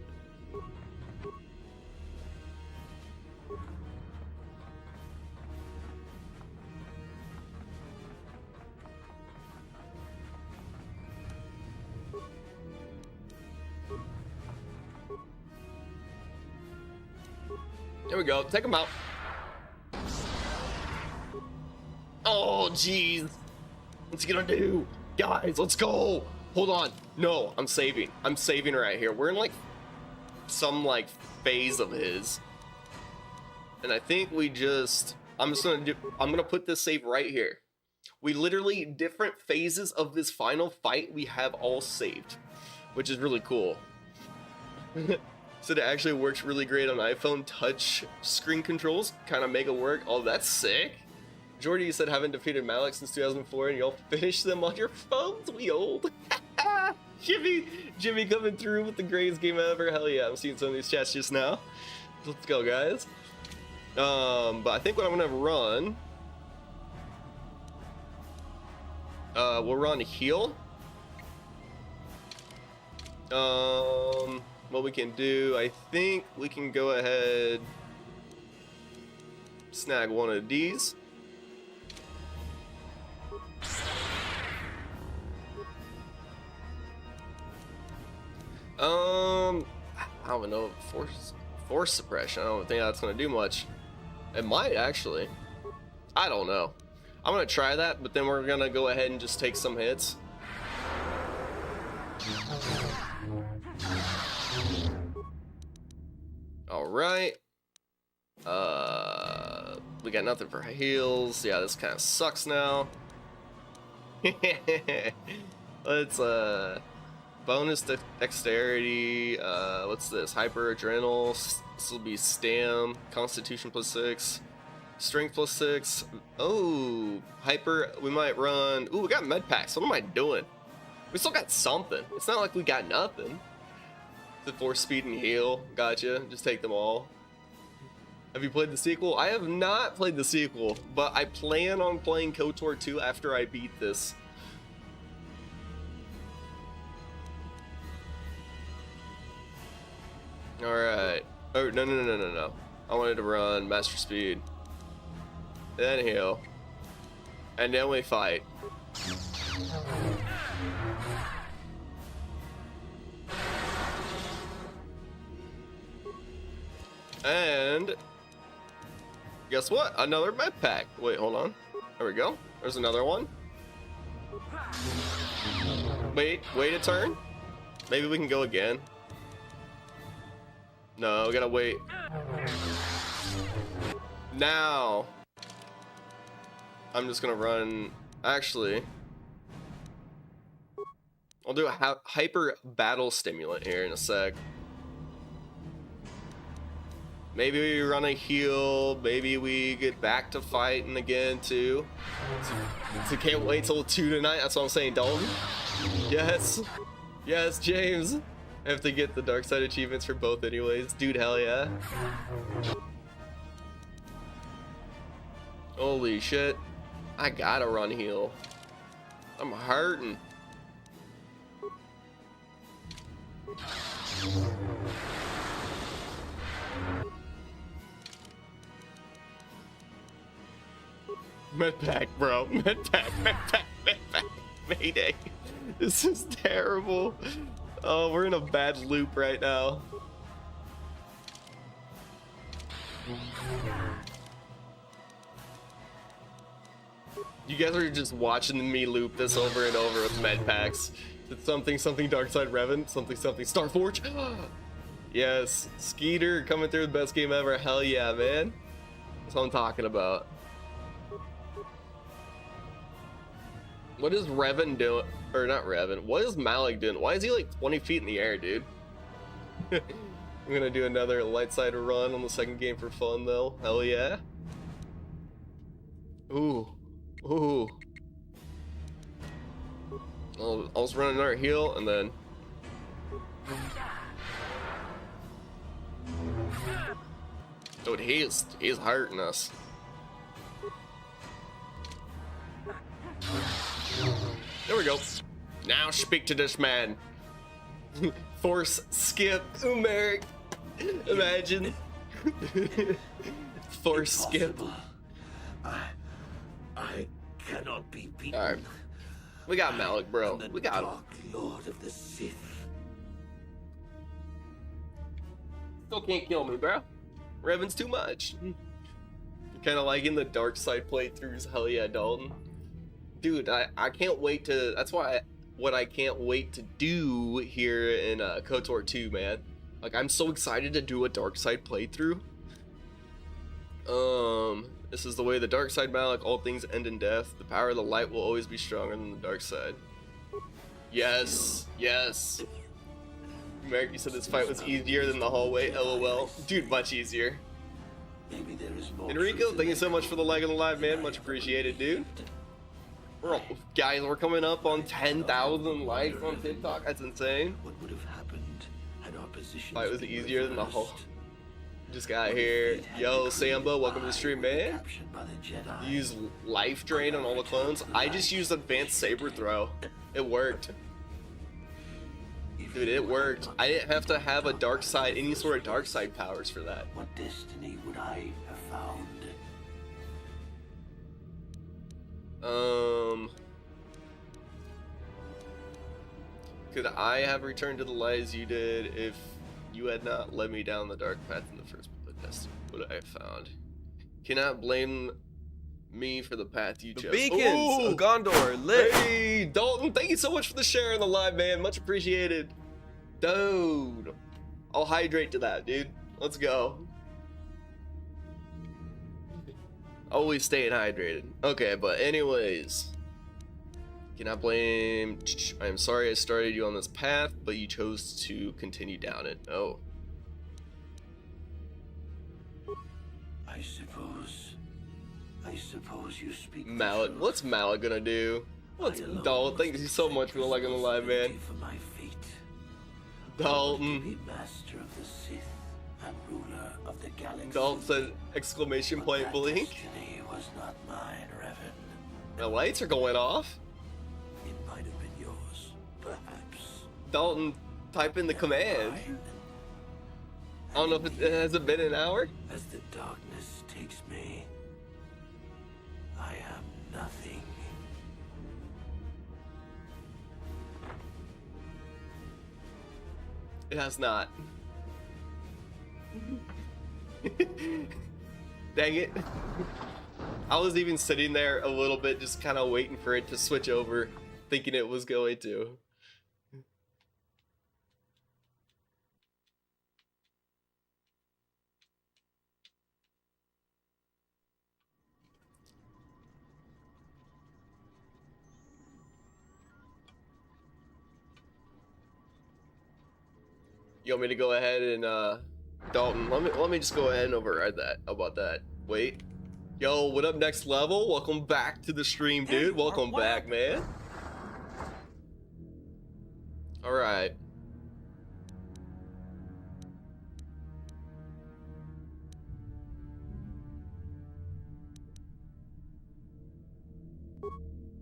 There we go. Take him out. Oh, jeez. What's he gonna do? Guys, let's go. Hold on. No, I'm saving. I'm saving right here. We're in like some like phase of his. And I think I'm gonna put this save right here. We literally, different phases of this final fight, we have all saved, which is really cool. So it actually works really great on iPhone touch screen controls. Kind of make it work. Oh, that's sick. Jordy, you said haven't defeated Malik since 2004 and y'all finished them on your phones? We old. Jimmy coming through with the greatest game ever. Hell yeah, I'm seeing some of these chats just now. Let's go, guys. But I think what I'm gonna run, we'll run heal. What we can do, I think we can go ahead, snag one of these. I don't know, force suppression. I don't think that's gonna do much. It might actually. I don't know. I'm gonna try that, but then we're gonna go ahead and just take some hits. All right. We got nothing for heals. Yeah, this kind of sucks now. Let's bonus dexterity. What's this? Hyper adrenal. This will be stam. Constitution +6. Strength +6. Oh, hyper. We might run. Ooh, we got med packs. What am I doing? We still got something. It's not like we got nothing. The force speed and heal. Gotcha. Just take them all. Have you played the sequel? I have not played the sequel, but I plan on playing KOTOR 2 after I beat this. Alright. Oh, no. I wanted to run Master Speed. Then heal. And then we fight. And guess what? Another med pack. Wait, hold on. There we go. There's another one. Wait a turn. Maybe we can go again. No, we gotta wait. Now, I'm just gonna run. Actually, I'll do a hyper battle stimulant here in a sec. Maybe we run a heal. Maybe we get back to fighting again too. So can't wait till 2 tonight. That's what I'm saying, Dalton. Yes, James. I have to get the dark side achievements for both anyways. Dude, hell yeah. Holy shit. I gotta run heal. I'm hurting. Medpack, bro. Medpack, medpack, medpack. Mayday. This is terrible. Oh, we're in a bad loop right now. You guys are just watching me loop this over and over with med packs. It's something Darkside Revan, something Starforge. Yes, Skeeter coming through, the best game ever. Hell yeah, man. That's what I'm talking about. What is Revan doing? Or not Revan. What is Malik doing? Why is he like 20 feet in the air, dude? I'm gonna do another light side run on the second game for fun though. Hell yeah. Ooh. Ooh. I'll just run another heal and then. Dude, he's hurting us. There we go. Now speak to this man. Force skip Umeric. Imagine. Force skip. I cannot be beaten. Alright. We got Malik, bro. The We got him. Dark Lord of the Sith. Still can't kill me, bro. Revan's too much. Kind of liking the dark side playthroughs. Hell yeah, Dalton. Dude, I can't wait to. That's why what I can't wait to do here in KOTOR 2, man. Like, I'm so excited to do a dark side playthrough. This is the way the dark side, Malik. All things end in death. The power of the light will always be stronger than the dark side. Yes, yes. Merrick, you said this fight was easier than the hallway. LOL. Dude, much easier. Maybe there is more Enrico, truth thank you in so that much for the like on the live, man. Much appreciated, dude. Guys, we're coming up on 10,000 likes on TikTok. That's insane. What would have happened had our positions Fight was been easier than the whole. reversed? Just got What if here. fate had Yo, decreed Samba, welcome to the I stream, would be man. captured by the Jedi? Use life drain on all the clones. I just used advanced saber throw. It worked. If Dude, you it had worked. not I didn't have to have a done dark side, what any was sort of dark best, side powers for that. What destiny would I have found? Could I have returned to the light as you did if you had not led me down the dark path in the first place? What I have found. Cannot blame me for the path you The chose. beacons Ooh! of Gondor lit. Hey, Dalton, thank you so much for the share in the live, man. Much appreciated. Dude. I'll hydrate to that, dude. Let's go. Always staying hydrated. Okay, but anyways. Cannot blame. I am sorry I started you on this path, but you chose to continue down it. Oh. I suppose you speak. the Malik. truth. What's Malik gonna do? What's I alone Dalton? Thank must you so much for the like on the live, man. responsibility for my fate. I want to Dalton. be master of the Sith and ruler of the galaxy. Dalton said exclamation But point that blink. destiny was not mine, Revan. The lights are going off. It might have been yours, perhaps. Dalton, type in the command. Mine. I don't know if it has it been an hour. As the darkness takes me, I am nothing. It has not. Dang it. I was even sitting there a little bit just kind of waiting for it to switch over, thinking it was going to. You want me to go ahead and Dalton, let me just go ahead and override that. How about that? Wait. Yo, what up, next level? Welcome back to the stream, dude. Welcome back, man. Alright.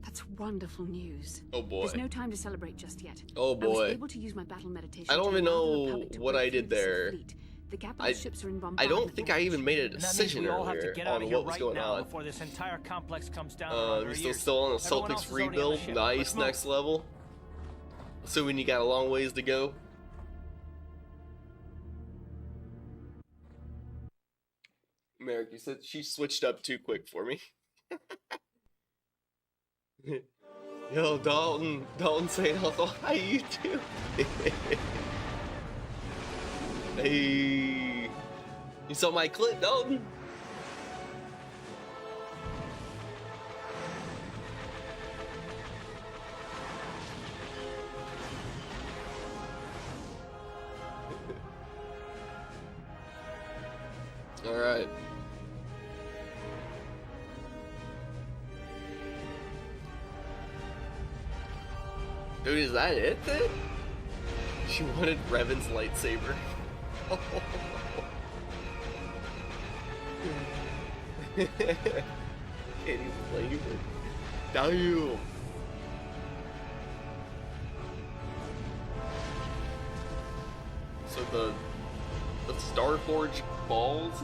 That's wonderful news. Oh boy. There's no time to celebrate just yet. Oh I was boy. able to use my battle meditation I don't to even allow the know Republic to what break I through did the Sith there. fleet. The capital I- ships are in I bombardment don't think I range. even made a And that means decision we all have to earlier get out on of here what was right going now on. before this entire complex comes down on our You're ears. still on the Everyone else Celtics is already on the rebuild. ship. Nice, Let's move. next level. Assuming you got a long ways to go. Merrick, you said she switched up too quick for me. Yo, Dalton. Dalton saying hello. How you doing? Hey. You saw my clip, Dalton? All right. Dude, is that it then? She wanted Revan's lightsaber. Can't even believe it. Damn. So the Starforge balls.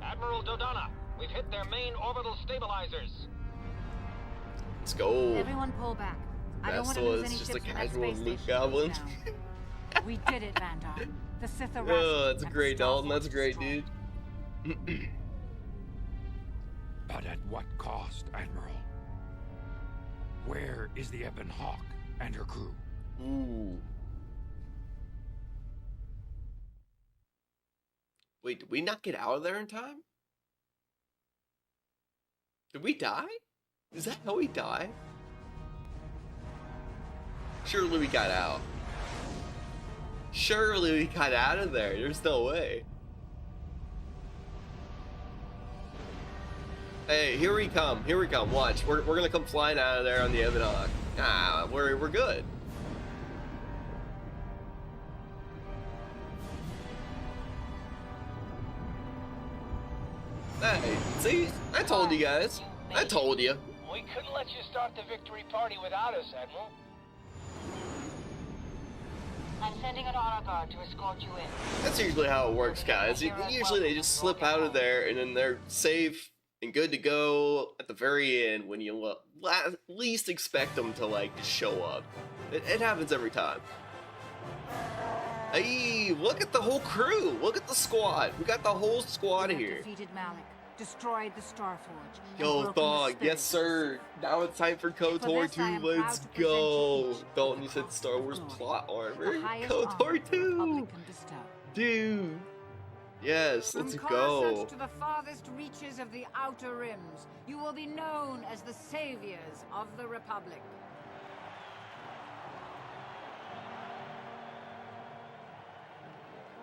Admiral Dodonna, we've hit their main orbital stabilizers. Let's go. Everyone pull back. I don't That want to lose was any just a ships from that casual space Luke station Goblin. down. We did it, Vandar. The Sith are Oh, rescued that's and great, the Dalton. That's Starforge great, destroyed. dude. But at what cost, Admiral? Where is the Ebon Hawk and her crew? Ooh. Wait, did we not get out of there in time? Did we die? Is that how we die? Surely we got out. Surely we got out of there. There's no way. Hey, here we come. Here we come. Watch. We're gonna come flying out of there on the Ebon Hawk. Ah, we're good. Hey, see? I told you guys. I told you. We couldn't let you start the victory party without us, Admiral. I'm sending an honor guard to escort you in. That's usually how it works, guys. Usually they just slip out of there and then they're safe and good to go at the very end when you least expect them to, like, just show up. It happens every time. Hey, look at the whole crew. Look at the squad. We got the whole squad You have here. defeated Malik, destroyed the Starforge. and Yo, broken the Thog, spirit yes sir. Now it's time for KOTOR this, I 2. am Let's proud to present go. you each Dalton, you with said the Star Cross of Wars Glory, plot armor. the highest KOTOR honor the 2. Republic can bestow. Dude. Yes, let's From go. Coruscant to the farthest reaches of the Outer Rims, you will be known as the saviors of the Republic.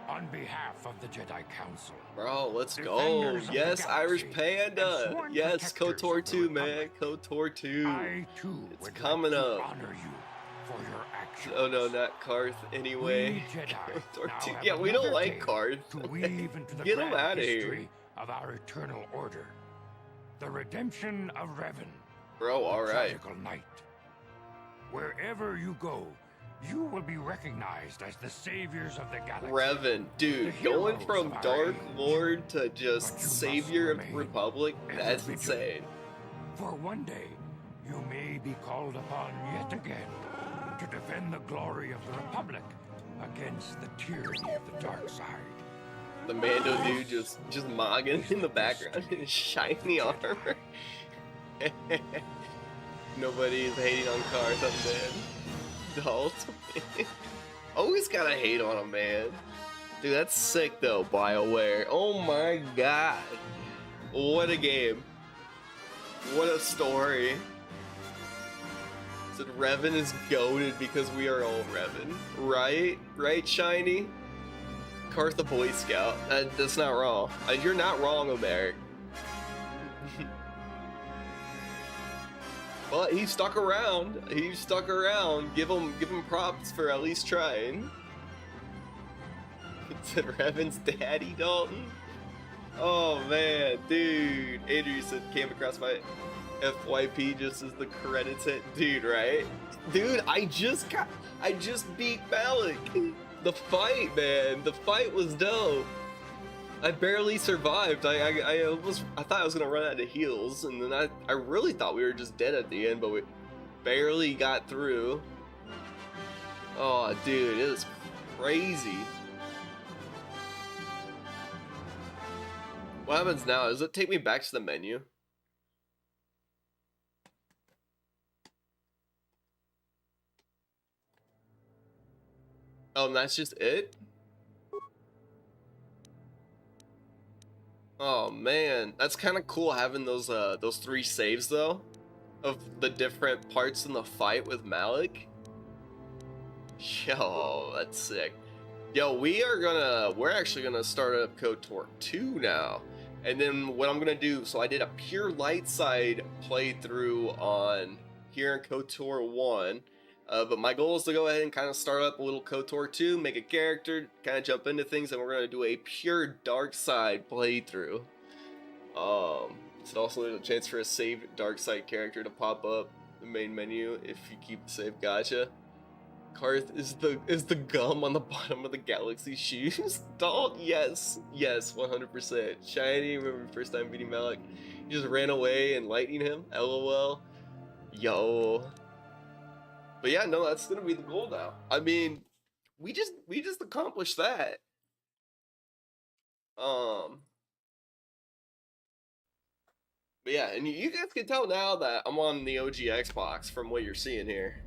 On behalf of the Jedi Council, Bro, let's go. Defenders of the Yes, Irish galaxy Panda. and sworn Yes, protectors KOTOR of the 2, man. Republic, KOTOR 2. I too It's would coming like to up. honor you for your actions. Oh no, not Karth anyway. We Jedi KOTOR now 2. have Yeah, we don't another like day Karth. to weave into the Get him grand outta here. history of our eternal order, the redemption of Revan. Bro, the alright. tragical night. Wherever you go, you will be recognized as the saviors of the galaxy. Revan, dude, The going heroes from of our Dark age. Lord to just But you must Savior of the remain Republic, that's ever insane. vigilant. For one day, you may be called upon yet again to defend the glory of the Republic against the tyranny of the dark side. The Mando dude just mogging in the background in his shiny armor. Nobody's hating on Karth, I'm dead. Dalton. Always gotta hate on him, man. Dude, that's sick though, BioWare. Oh my god. What a game. What a story. Said Revan is goated because we are all Revan. Right? Right, Shiny? Karth the Boy Scout. That's not wrong. You're not wrong, Omeric. But he stuck around. He stuck around. Give him props for at least trying. Said Revan's daddy, Dalton. Oh man, dude. Andrew said came across my FYP just as the credits hit. Dude, right? Dude, I just beat Malik. The fight, man. The fight was dope. I barely survived. I thought I was gonna run out of heals, and then I really thought we were just dead at the end, but we barely got through. Oh, dude, it was crazy. What happens now? Does it take me back to the menu? Oh, and that's just it? Oh man, that's kind of cool having those 3 saves though, of the different parts in the fight with Malik. Yo, that's sick. Yo, we're actually gonna start up KOTOR 2 now. And then what I'm gonna do, so I did a pure light side playthrough on here in KOTOR 1. But my goal is to go ahead and kind of start up a little KOTOR 2, make a character, kind of jump into things, and we're going to do a pure dark side playthrough. It's also a chance for a saved dark side character to pop up the main menu if you keep the save. Gotcha. Karth is the gum on the bottom of the galaxy shoes. Dalt, yes, 100%. Shiny, remember first time beating Malik? You just ran away and lightning him. LOL. Yo. But yeah, no, that's gonna be the goal now. I mean, we just accomplished that. But yeah, and you guys can tell now that I'm on the OG Xbox from what you're seeing here.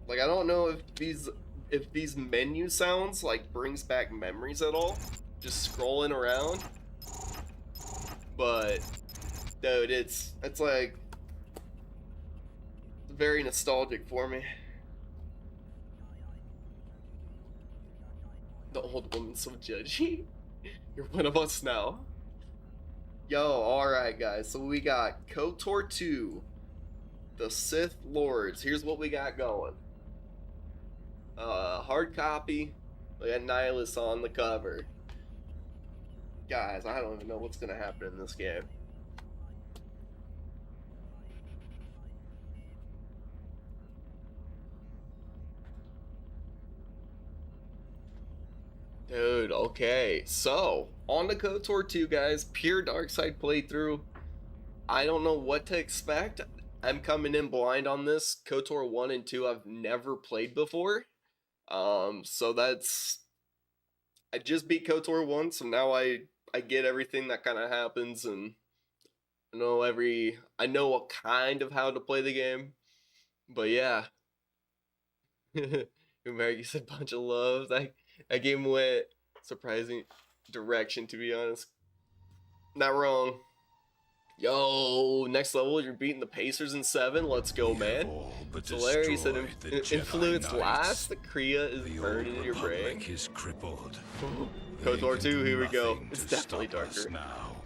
Like, I don't know if these menu sounds like brings back memories at all, just scrolling around. But dude, it's like very nostalgic for me. The old woman's so judgy. You're one of us now. Yo, alright guys, so we got KOTOR 2, the Sith Lords. Here's what we got going. Hard copy. We got Nihilus on the cover. Guys, I don't even know what's gonna happen in this game. Dude, okay, so on to KOTOR 2, guys. Pure dark side playthrough. I don't know what to expect. I'm coming in blind on this. KOTOR 1 and 2 I've never played before. So that's, I just beat KOTOR 1, so now I get everything that kind of happens, and I know what kind of how to play the game. But yeah. America said bunch of loves. That game went surprising direction, to be honest. Not wrong. Yo, next level, you're beating the Pacers in 7. Let's go, man. Solari said influence last. The Kriya is burned into your brain. Is crippled. KOTOR 2, here we go. It's definitely darker. Now.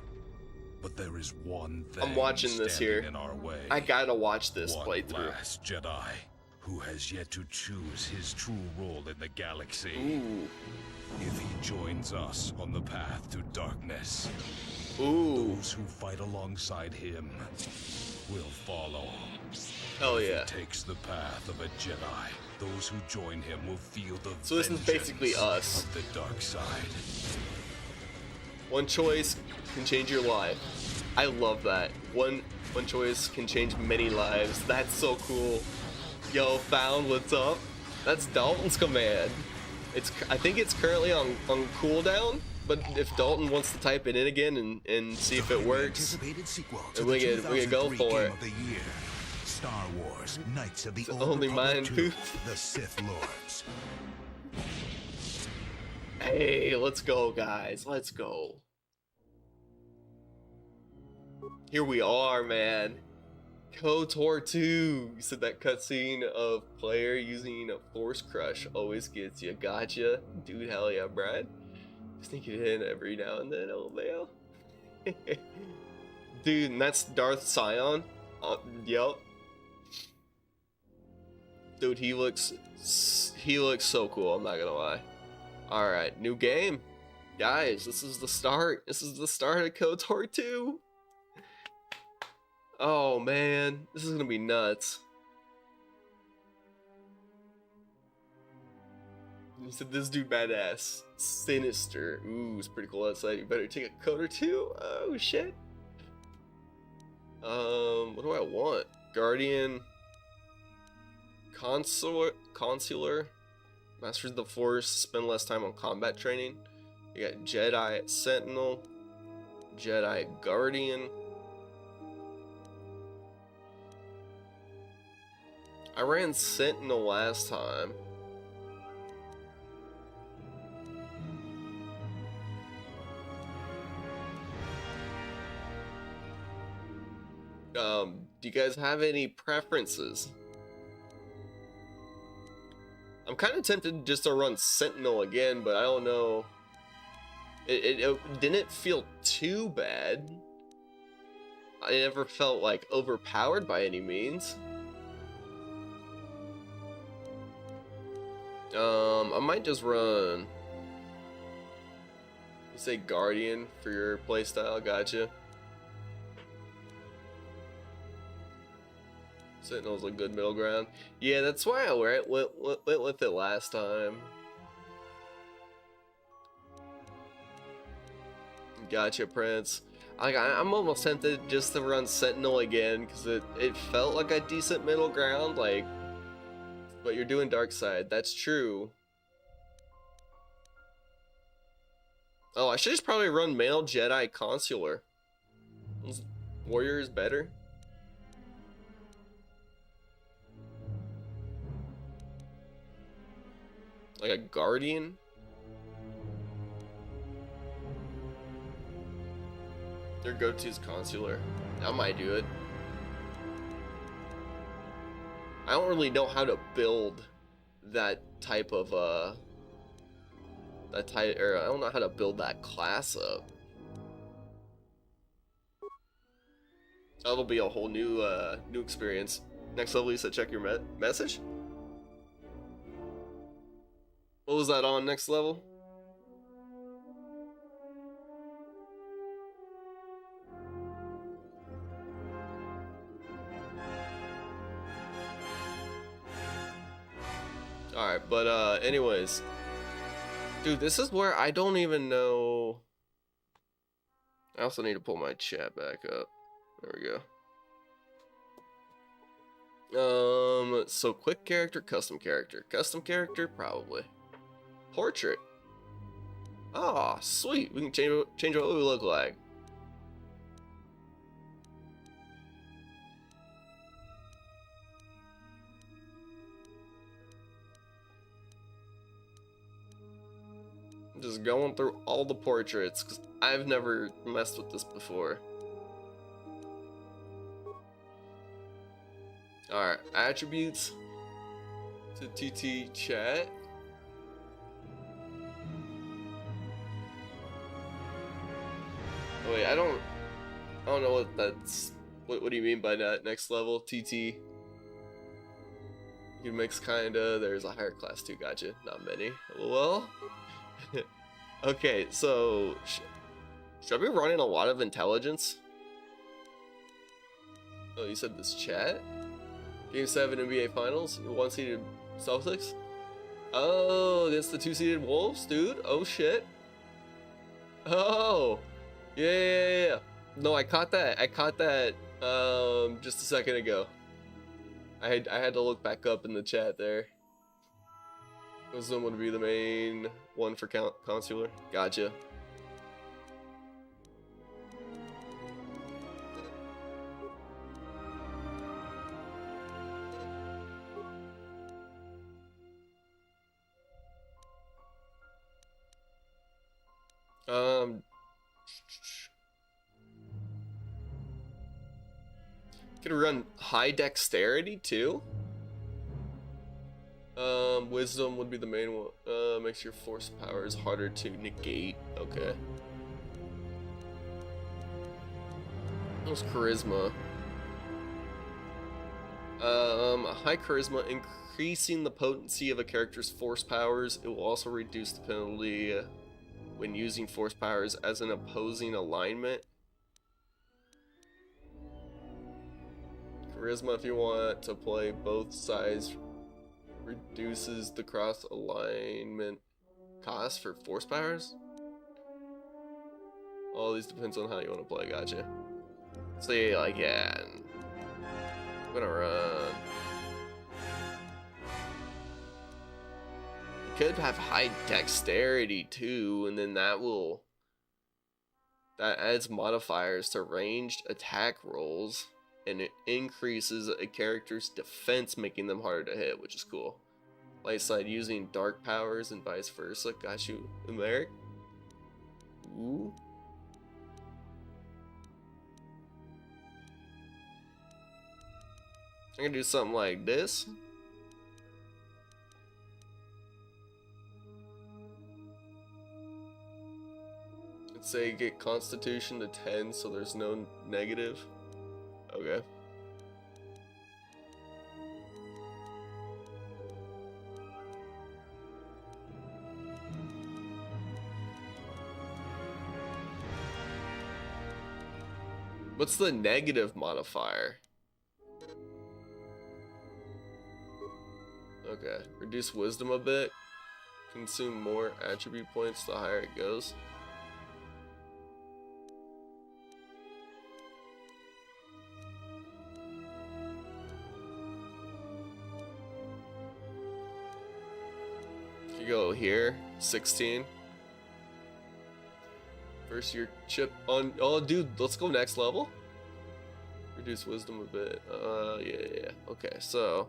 But there is one thing I'm watching this here. in our way. I gotta watch this One playthrough. last Jedi who has yet to choose his true role in the galaxy. Ooh. If he joins us on the path to darkness, Ooh. those who fight alongside him will follow. Hell yeah. If he takes the path of a Jedi, those who join him will feel the So this is basically vengeance us. of the dark side. One choice can change your life. I love that. One choice can change many lives. That's so cool. Yo, Found, what's up? That's Dalton's command. I think it's currently on cooldown, but if Dalton wants to type it in again and see if it works, then we can go for it. Star Wars: Knights of the It's Old only Republic mine, 2, poop. The Sith Lords. Hey, let's go, guys. Let's go. Here we are, man. KOTOR 2. You said that cutscene of player using a Force Crush always gets you. Gotcha. Dude, hell yeah, Brad. Sneak it in every now and then, LMAO. Dude, and that's Darth Sion. Yep. Dude, he looks so cool, I'm not gonna lie. Alright, new game. Guys, this is the start. This is the start of KOTOR 2. Oh man, this is gonna be nuts. You said this dude badass. Sinister. Ooh, it's pretty cool outside. You better take a coat or two. Oh shit. What do I want? Guardian. Consular. Masters of the Force. Spend less time on combat training. You got Jedi Sentinel. Jedi Guardian. I ran Sentinel last time. Do you guys have any preferences? I'm kind of tempted just to run Sentinel again, but I don't know. It didn't feel too bad. I never felt like overpowered by any means. I might just run. You say Guardian for your playstyle, gotcha. Sentinel's a good middle ground. Yeah, that's why I went with it last time. Gotcha, Prince. I'm almost tempted just to run Sentinel again because it felt like a decent middle ground. Like, but you're doing Dark Side. That's true. Oh, I should just probably run male Jedi Consular. Warrior is better. Like a Guardian? Their go-to is Consular. I might do it. I don't really know how to build that type of I don't know how to build that class up. That'll be a whole new new experience. Next level, Lisa, check your message. What was that on next level? Alright, but anyways. Dude, this is where I don't even know. I also need to pull my chat back up. There we go. So quick character, custom character. Custom character, probably. Portrait. Ah, oh, sweet. We can change what we look like. Just going through all the portraits because I've never messed with this before. Alright, attributes to TT chat. Oh wait, I don't know what that's. What do you mean by that? Next level TT. You mix kinda. There's a higher class too. Gotcha. Not many. Well. Okay, so should I be running a lot of intelligence? Oh, you said this chat? Game 7 NBA Finals, 1-seeded Celtics? Oh, against the 2-seeded Wolves, dude? Oh shit. Oh, yeah. No, I caught that. Just a second ago. I had to look back up in the chat there. Wisdom would be the main one for Consular. Gotcha. Could run high dexterity too. Wisdom would be the main one. Makes your force powers harder to negate. Okay. What's charisma? High charisma, increasing the potency of a character's force powers. It will also reduce the penalty when using force powers as an opposing alignment. Charisma, if you want to play both sides, reduces the cross alignment cost for force powers. All these depends on how you want to play. Gotcha. So yeah, like, yeah, I'm gonna run. You could have high dexterity too, and then that adds modifiers to ranged attack rolls, and it increases a character's defense, making them harder to hit, which is cool. Light side using dark powers and vice versa. Got you, Merrick. Ooh. I'm gonna do something like this. Let's say get Constitution to 10 so there's no negative. Okay. What's the negative modifier? Okay, reduce wisdom a bit. Consume more attribute points the higher it goes. You go here, 16. First year chip on. Oh, dude, let's go next level. Reduce wisdom a bit. Yeah. Okay, so.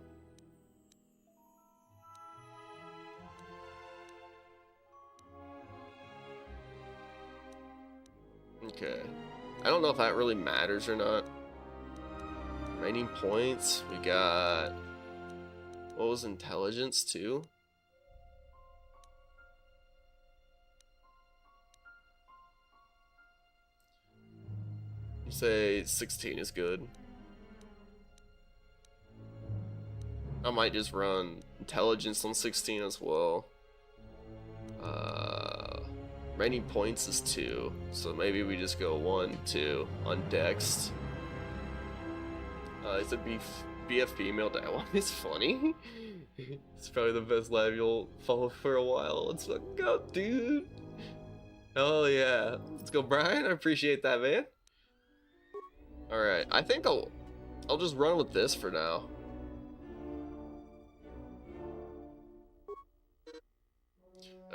Okay. I don't know if that really matters or not. Remaining points. We got. What was intelligence too? You say 16 is good. I might just run intelligence on 16 as well. Remaining points is 2, so maybe we just go 1, 2 on Dex. It's a BF female that one is funny. It's probably the best live you'll follow for a while. Let's go, dude. Oh yeah, let's go, Brian. I appreciate that, man. All right, I think I'll just run with this for now.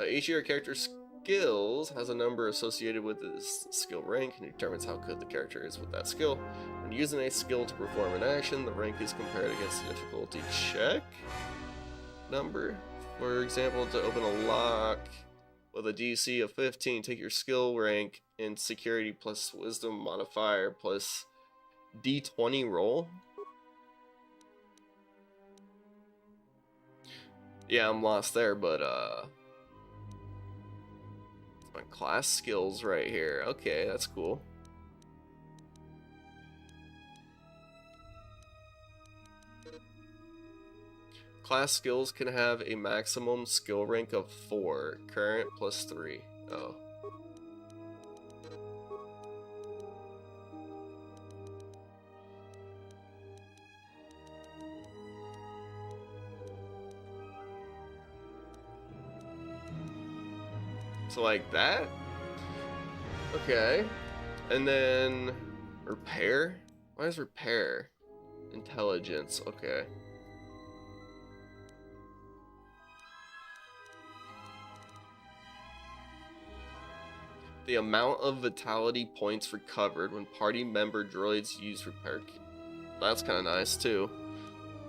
Each of your character's skills has a number associated with his skill rank and determines how good the character is with that skill. When using a skill to perform an action, the rank is compared against the difficulty check number. For example, to open a lock with a DC of 15, take your skill rank and security plus wisdom modifier plus D20 roll. Yeah, I'm lost there, but my class skills right here. Okay, that's cool. Class skills can have a maximum skill rank of 4, current plus 3. Oh. So like that? Okay. And then repair? Why is repair? Intelligence, okay. The amount of vitality points recovered when party member droids use repair kit. That's kind of nice too.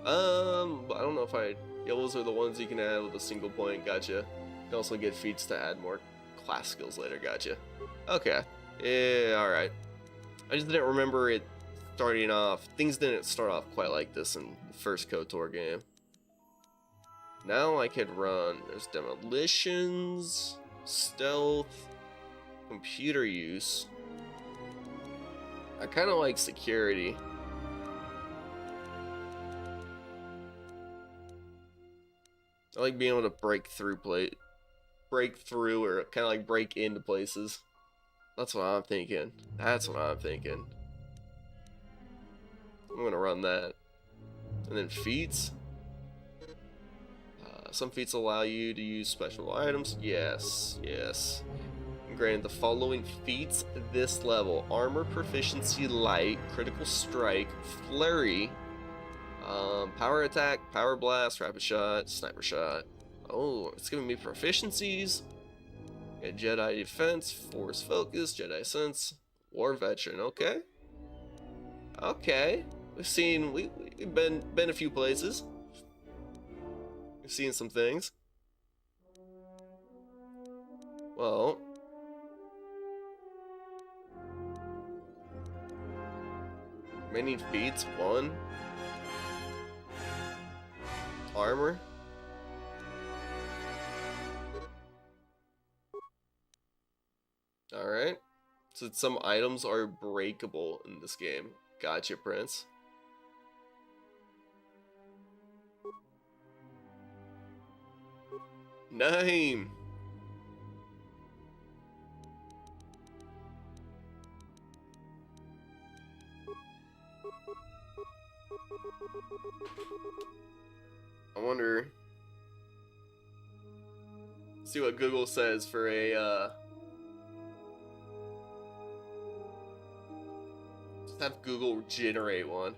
I don't know if yeah, those are the ones you can add with a single point. Gotcha. You can also get feats to add more class skills later. Gotcha. Okay. Yeah, alright. I just didn't remember it starting off. Things didn't start off quite like this in the first KOTOR game. Now I could run. There's demolitions, stealth, computer use. I kind of like security. I like being able to break through break through or kind of like break into places. That's what I'm thinking. That's what I'm thinking. I'm gonna run that. And then feats. Some feats allow you to use special items. Yes, yes. Granted the following feats this level: armor proficiency light, critical strike, flurry, power attack, power blast, rapid shot, sniper shot. Oh, it's giving me proficiencies. Yeah, Jedi defense, force focus, Jedi sense, war veteran. Okay, okay. We've been a few places. We've seen some things. Well, many feats, 1. Armor. Alright. So some items are breakable in this game. Gotcha, Prince. Name. I wonder. See what Google says for a just have Google generate one.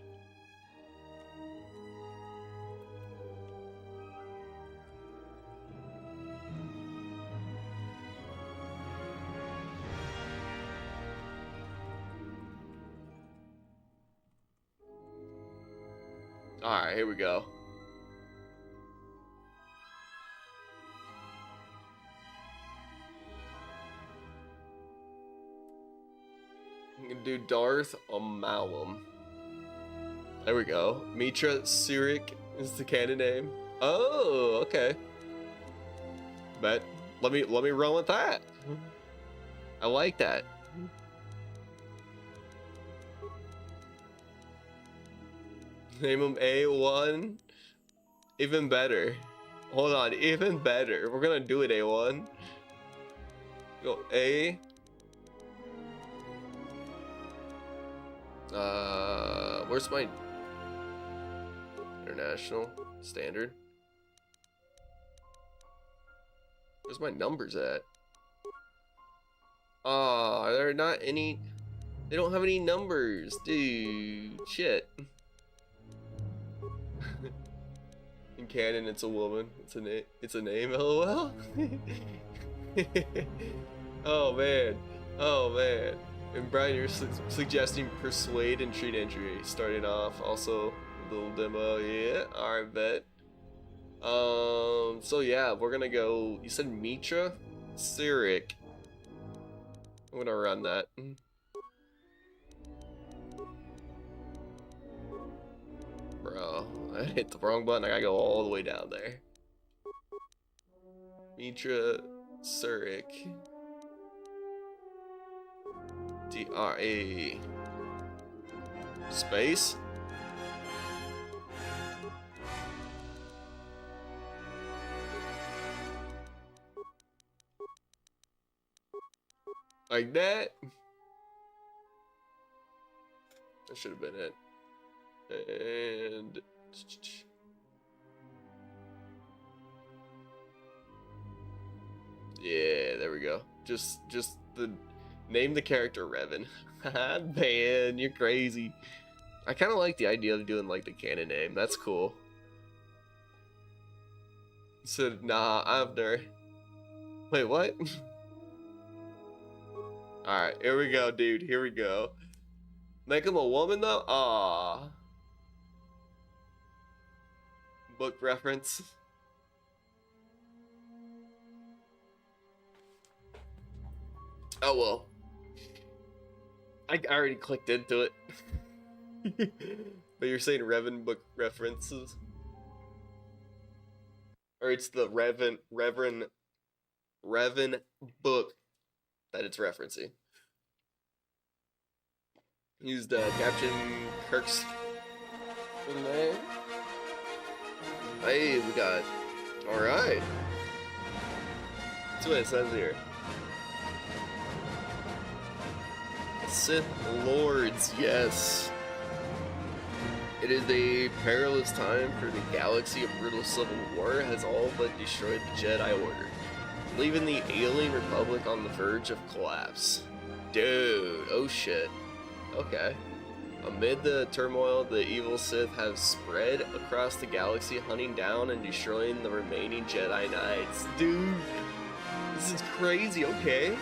Alright, here we go. I'm gonna do Darth Malum. There we go. Mitra Surik is the canon name. Oh, okay. But let me run with that. I like that. Name him A1. Even better. Hold on, even better. We're gonna do it A1. Go A. Where's my international standard? Where's my numbers at? Ah, there are not any. They don't have any numbers, dude. Shit. In canon, it's a woman. It's a name. LOL. Oh man. Oh man. And Brian, you're suggesting persuade and treat injury. Starting off, also a little demo. Yeah. All right, bet. So yeah, we're gonna go. You said Mitra Surik. I'm gonna run that. Bro, I hit the wrong button. I gotta go all the way down there. Mitra Surik. DRA. Space. Like that. That should have been it. And yeah, there we go. Just the name the character Revan. Man, you're crazy. I kind of like the idea of doing like the canon name. That's cool. So nah, Avner. Wait, what? All right, here we go, dude. Here we go. Make him a woman though. Ah. Book reference. Oh well. I already clicked into it. But you're saying Revan book references? Or it's the Revan book that it's referencing. Used Captain Kirk's name. Hey, we got. Alright. That's what it says here. Sith Lords, yes. It is a perilous time for the galaxy. A brutal civil war has all but destroyed the Jedi Order, leaving the alien republic on the verge of collapse. Dude, oh shit. Okay. Amid the turmoil, the evil Sith have spread across the galaxy, hunting down and destroying the remaining Jedi Knights. Dude, this is crazy, okay.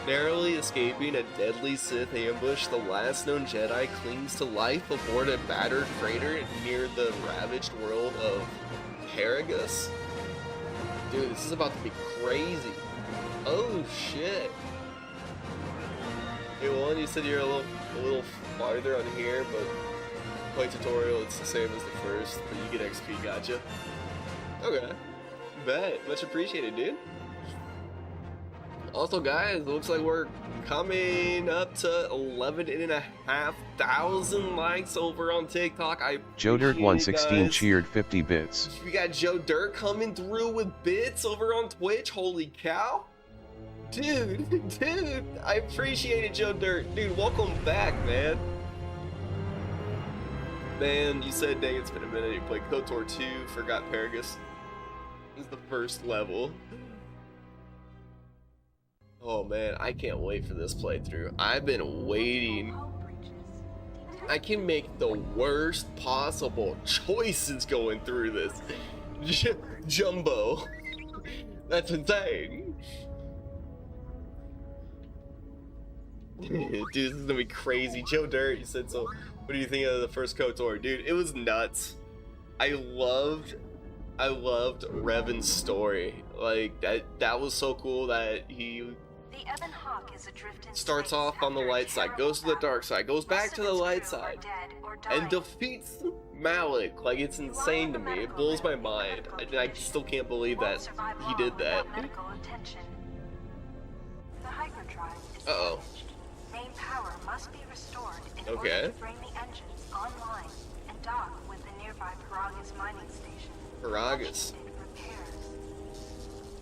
Narrowly escaping a deadly Sith ambush, the last known Jedi clings to life aboard a battered freighter near the ravaged world of Paragus. Dude, this is about to be crazy. Oh shit. Hey, well, you said you're a little farther on here, but play tutorial, it's the same as the first, but you get XP, gotcha. Okay. Bet. Much appreciated, dude. Also, guys, it looks like we're coming up to 11,500 likes over on TikTok. Joe Dirt 116 cheered 50 bits. We got Joe Dirt coming through with bits over on Twitch. Holy cow. Dude, I appreciate it, Joe Dirt. Dude, welcome back, man. Man, you said, dang, it's been a minute. You played KOTOR 2, forgot Paragus. This is the first level. Oh man, I can't wait for this playthrough. I've been waiting. I can make the worst possible choices going through this. Jumbo. That's insane. Dude, this is gonna be crazy. Joe Dirt, you said so. What do you think of the first KOTOR? Dude, it was nuts. I loved Revan's story. Like, that was so cool that he starts off on the light side, goes to the dark side, goes back to the light side, and defeats Malak. Like, it's insane to me. It blows my mind. I still can't believe that he did that. Uh-oh. Main power must be restored in okay. order to bring the engines online and dock with the nearby Paragus mining station. Paragus.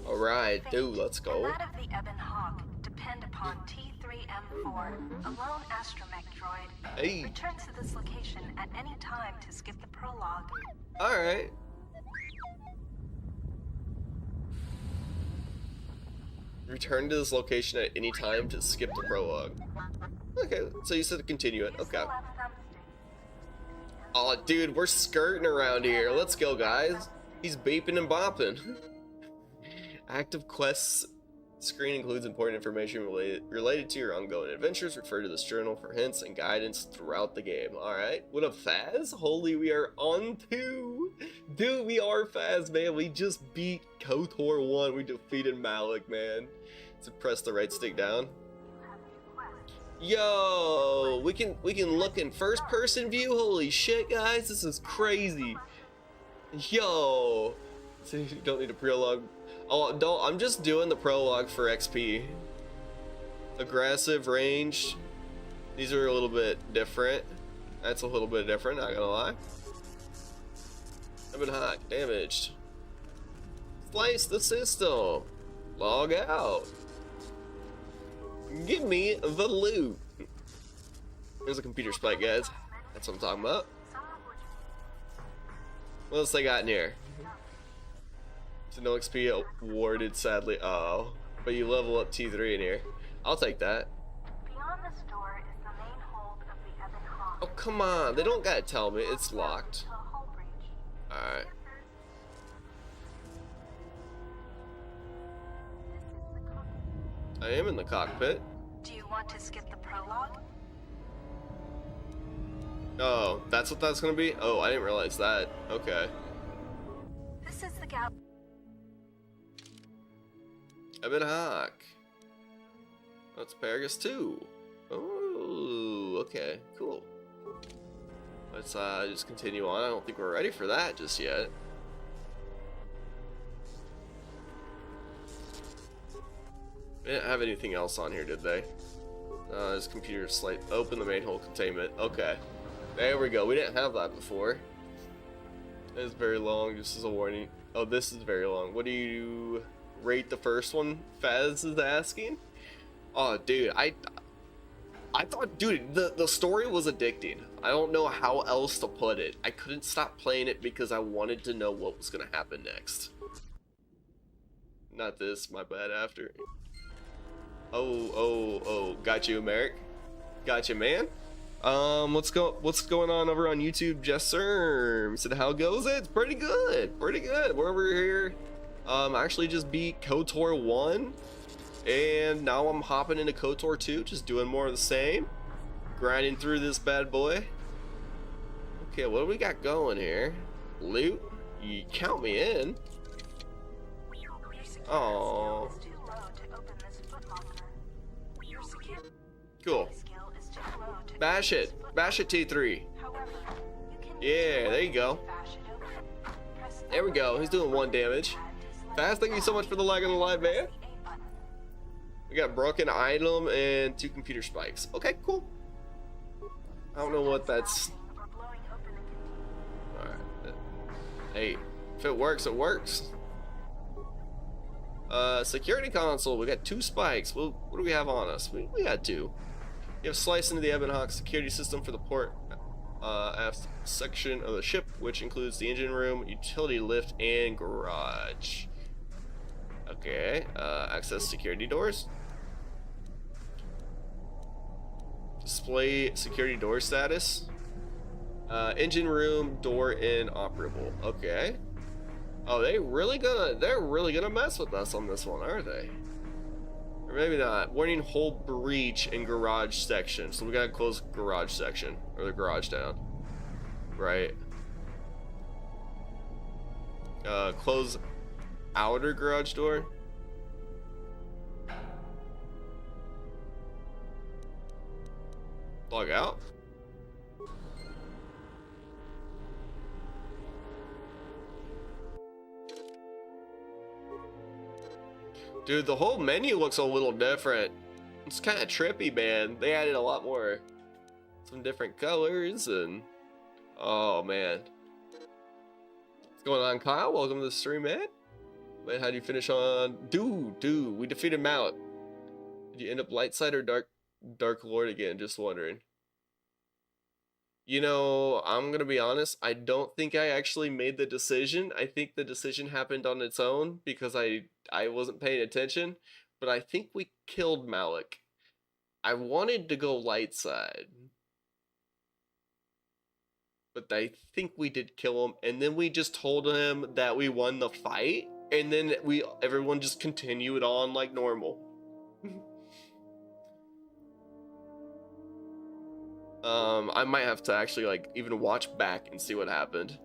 Alright, dude, let's go. The of the Ebon Hawk depend upon T3M4, a lone astromech droid. Hey. Return to this location at any time to skip the prologue. Alright. Return to this location at any time to skip the prologue. Okay, so you said to continue it. Okay. Oh, dude, we're skirting around here. Let's go, guys. He's beeping and bopping. Active quests screen includes important information related to your ongoing adventures. Refer to this journal for hints and guidance throughout the game. Alright, what up, Faz? Holy, we are on 2. Dude, we are Faz, man. We just beat KOTOR 1. We defeated Malak, man. So press the right stick down. Yo, we can look in first person view. Holy shit, guys, this is crazy. Yo, so you don't need a prologue. Oh, I'm just doing the prologue for XP. Aggressive, range. These are a little bit different. That's a little bit different, not gonna lie. I've been hot, damaged. Slice the system. Log out. Give me the loot. There's a computer spike, guys. That's what I'm talking about. What else they got in here? So no XP awarded, sadly. Oh, but you level up T3 in here. I'll take that. Beyond this door is the main hold of the Ebon Hawk. Oh, come on. They don't gotta tell me. It's locked. Alright. I am in the cockpit. Do you want to skip the prologue? Oh, that's what that's gonna be? Oh, I didn't realize that. Okay. This is the gap. Ebon Hawk. That's Paragus 2. Oh, okay, cool. Let's just continue on. I don't think we're ready for that just yet. They didn't have anything else on here, did they? This computer slate. Open the main hole containment. Okay. There we go. We didn't have that before. It's very long, just as a warning. Oh, this is very long. What do you... rate the first one, Faz is asking. Oh, dude, I thought, dude, the story was addicting. I don't know how else to put it. I couldn't stop playing it because I wanted to know what was gonna happen next. Not this, my bad. After. Oh, got you, Merrick. Got you, man. What's going on over on YouTube? Jesserm said, how goes it? It's pretty good, pretty good. We're over here. I actually just beat KOTOR 1, and now I'm hopping into KOTOR 2, just doing more of the same, grinding through this bad boy. Okay, what do we got going here? Loot? You count me in. Oh. Cool. Bash it. Bash it, T3. Yeah, there you go. There we go. He's doing 1 damage. Fast, thank you so much for the like on the live, man. We got broken item and 2 computer spikes. Okay, cool. I don't know what that's. Alright. Hey, if it works, it works. Security console. We got 2 spikes. Well, what do we have on us? We got 2. You have sliced into the Ebon Hawk security system for the port aft section of the ship, which includes the engine room, utility lift, and garage. Okay, access security doors. Display security door status. Engine room door inoperable. Okay. Oh, they're really gonna mess with us on this one, are they? Or maybe not. Warning, hull breach in garage section. So we gotta close garage section, or the garage down. Right. Close outer garage door. Log out. Dude, the whole menu looks a little different. It's kind of trippy, man. They added a lot more, some different colors, and oh man. What's going on, Kyle? Welcome to the stream, man. Man, how do you finish on? Dude, we defeated Malik. Did you end up light side or dark lord again? Just wondering. You know, I'm gonna be honest, I don't think I actually made the decision. I think the decision happened on its own because I wasn't paying attention, but I think we killed Malik. I wanted to go light side, but I think we did kill him, and then we just told him that we won the fight, and then everyone just continued on like normal. I might have to actually like even watch back and see what happened.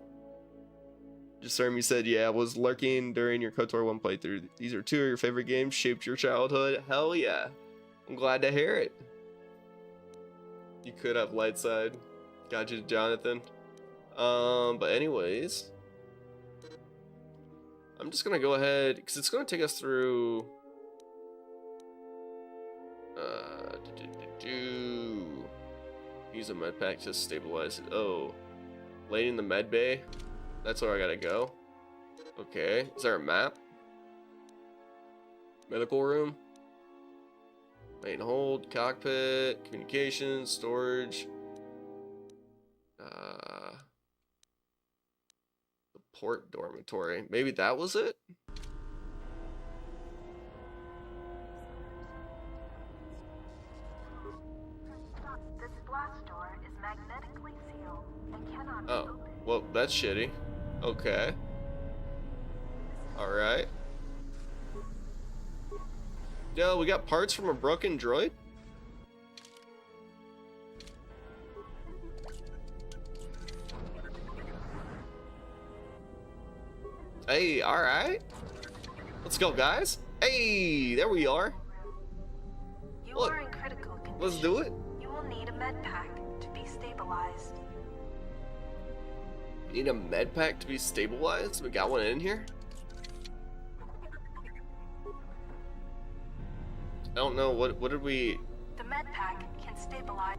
Just you said, yeah, I was lurking during your KOTOR 1 playthrough. These are 2 of your favorite games, shaped your childhood. Hell yeah. I'm glad to hear it. You could have light side. Got you, Jonathan. But anyways, I'm just gonna go ahead because it's gonna take us through use a med pack to stabilize it. Oh, laying in the med bay. That's where I gotta go. Okay, is there a map? Medical room. Main hold, cockpit, communications, storage. The port dormitory. Maybe that was it? This blast door is magnetically sealed and cannot be opened. Well, that's shitty. Okay. Alright. Yo, we got parts from a broken droid? Hey, alright. Let's go, guys. Hey, there we are. You Look, are in critical condition. let's do it. You will need a med pack to be stabilized. Need a med pack to be stabilized? We got one in here? I don't know, what did we... The med pack can stabilize.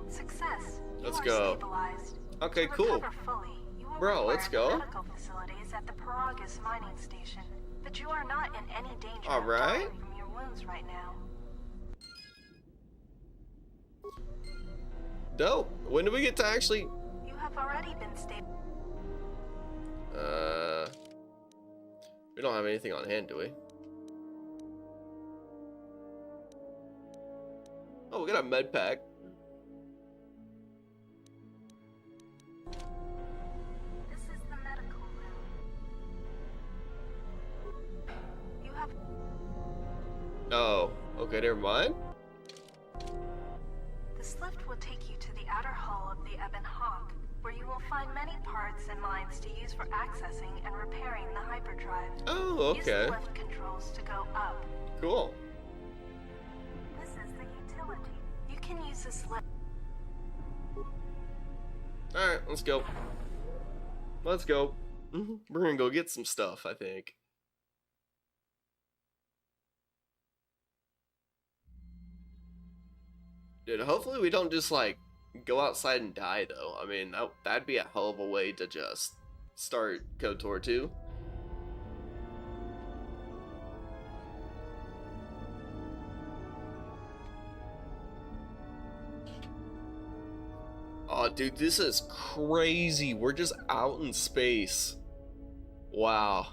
Success. Let's you are go. Stabilized. Okay, To cool. recover fully, you will Bro, require let's go. Medical facilities is at the Paragus mining station, but you are not in any danger All of right. dying from your wounds right now. Dope. When do we get to actually? You have already been stable. We don't have anything on hand, do we? Oh, we got a med pack. This is the medical room. You have Oh, okay, never mind. This lift will take you to the outer hull of the Ebon Hawk, where you will find many parts and mines to use for accessing and repairing the hyperdrive. Oh, Use okay. the lift controls to go up. Cool. This is the utility. You can use this lift. All right, let's go. Let's go. We're gonna go get some stuff, I think. Dude, hopefully we don't just like go outside and die though. I mean, that'd be a hell of a way to just start KOTOR 2. Oh, dude, this is crazy. We're just out in space. Wow.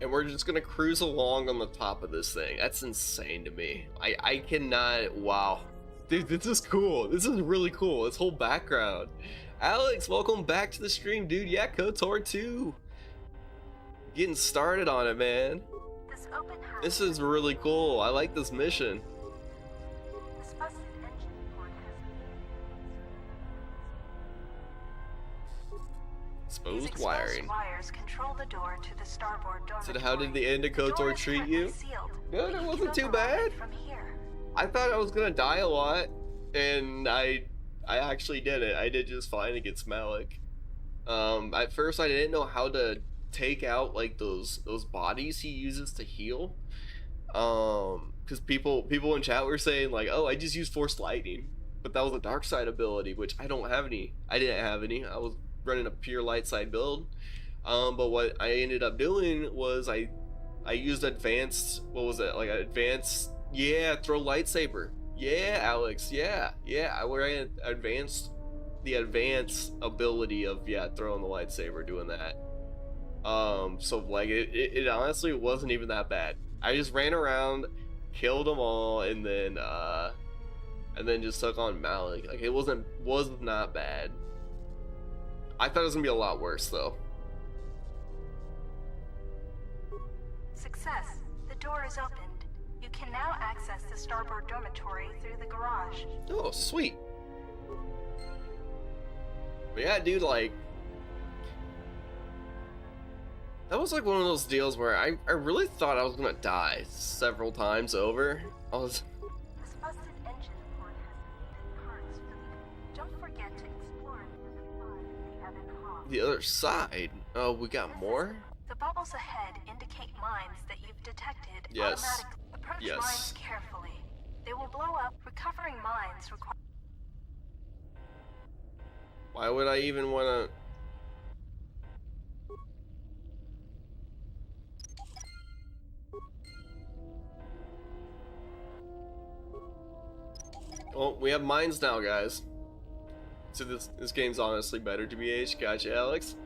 And we're just gonna cruise along on the top of this thing. That's insane to me. I cannot. Wow. Dude, this is cool. This is really cool. This whole background. Alex, welcome back to the stream, dude. Yeah, KOTOR 2. Getting started on it, man. This is really cool. I like this mission. This busted engine port has These Exposed wiring. wires control the door to the starboard dormitory. So how did the end of KOTOR treat you? Good, it wasn't too bad. From here. I thought I was gonna die a lot, and I actually did it. I did just fine against Malik. At first I didn't know how to take out like those bodies he uses to heal. Because people in chat were saying like, oh, I just use Force Lightning, but that was a dark side ability, which I don't have any. I didn't have any. I was running a pure light side build. But what I ended up doing was I used advanced. What was it? Like advanced. Yeah, throw lightsaber. Yeah, Alex. Yeah. Where I advanced the advanced ability of throwing the lightsaber, doing that. So like it honestly wasn't even that bad. I just ran around, killed them all, and then just took on Malik. Like it was not bad. I thought it was gonna be a lot worse though. Success. The door is opened. You can now access the starboard dormitory through the garage. Oh, sweet. But yeah, dude, like that was like one of those deals where I really thought I was gonna die several times over. This busted engine port has parts for the... Don't forget to explore the Ebon Hawk. The other side. Oh, we got more? The bubbles ahead indicate mines that you've detected Yes. automatically. Approach Yes. mines carefully. They will blow up. Recovering mines require... Why would I even wanna... Well, we have mines now, guys. So this game's honestly better, TBH. Gotcha, Alex.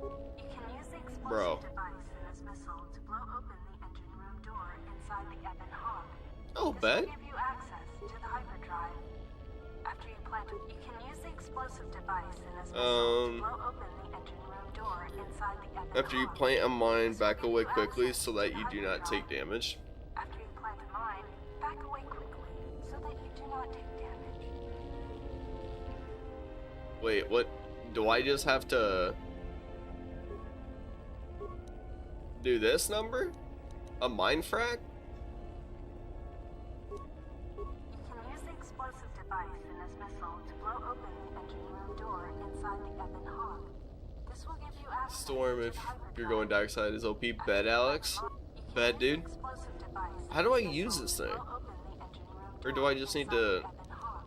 You can use the explosive Bro. device in this missile to blow open the engine room door inside the Ebon Hawk. Oh, This bet. will give you access to the hyperdrive. After you plant it, you can use the explosive device in this missile to blow open the engine room door inside the Ebon After you Hawk. plant a mine, This will back give away you quickly access so to that the you do not take hyperdrive. damage. After you plant a mine, back away quickly so that you do not take damage. Wait, what? Do I just have to do this number? A mine frag? You can use the explosive device in this missile to blow open the engine room door inside the Ebon Hawk. This will give you access Storm, to if the hyperdrive. you're going dark side is OP. Bet, Alex. Bet, dude. Explosive device How do I in this use missile this to thing? blow open the engine room Or do door I just need inside to... the Ebon Hawk.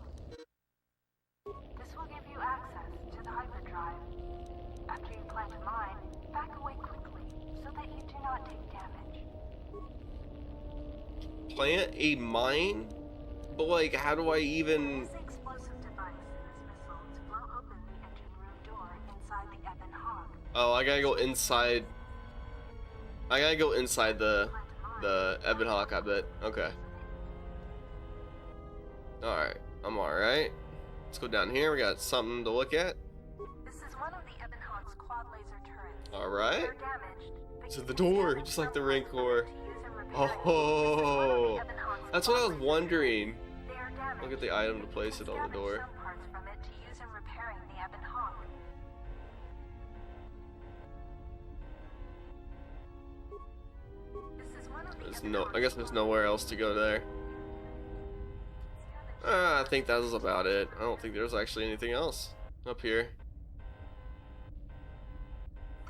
This plant a mine? But like, how do I even? Use the explosive device in this missile to blow open the engine room door inside the Ebon Hawk. Oh, I gotta go inside. I gotta go inside the Ebon Hawk, I bet. Okay. Alright, I'm alright. Let's go down here. We got something to look at. This is one of the Ebon Hawk's quad laser turrets. Alright. They're damaged, but To you the can use door, them just like the to Rancor. use and repair it. This is one of Oh, the Ebon Hawk's that's what I quad was laser wondering. turrets. They are damaged. Look at the item to place it on the Scavenge door. some parts from it to use in repairing the Ebon Hawk. This is one of the There's Ebon no. Hawk's I guess there's nowhere else to go there. I think that was about it. I don't think there's actually anything else up here.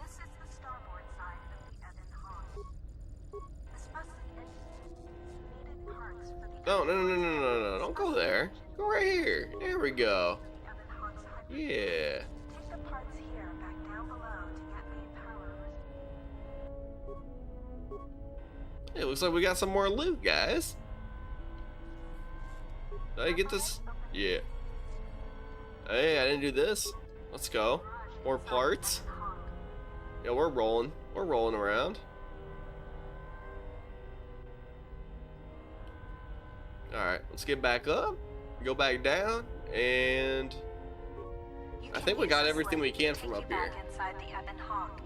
This is the starboard side of the Ebon Hawk. The specific needed parts for the No, no. Don't go there. Go right here. There we go. Ebon Hawk's hyper. Yeah. Take the parts here back down below to get main power. It looks like we got some more loot, guys. Did I get this? Yeah. Hey, I didn't do this. Let's go. More parts. Yeah, we're rolling. We're rolling around. Alright, let's get back up. Go back down. And I think we got everything we can from up here. Inside the Ebon Hawk.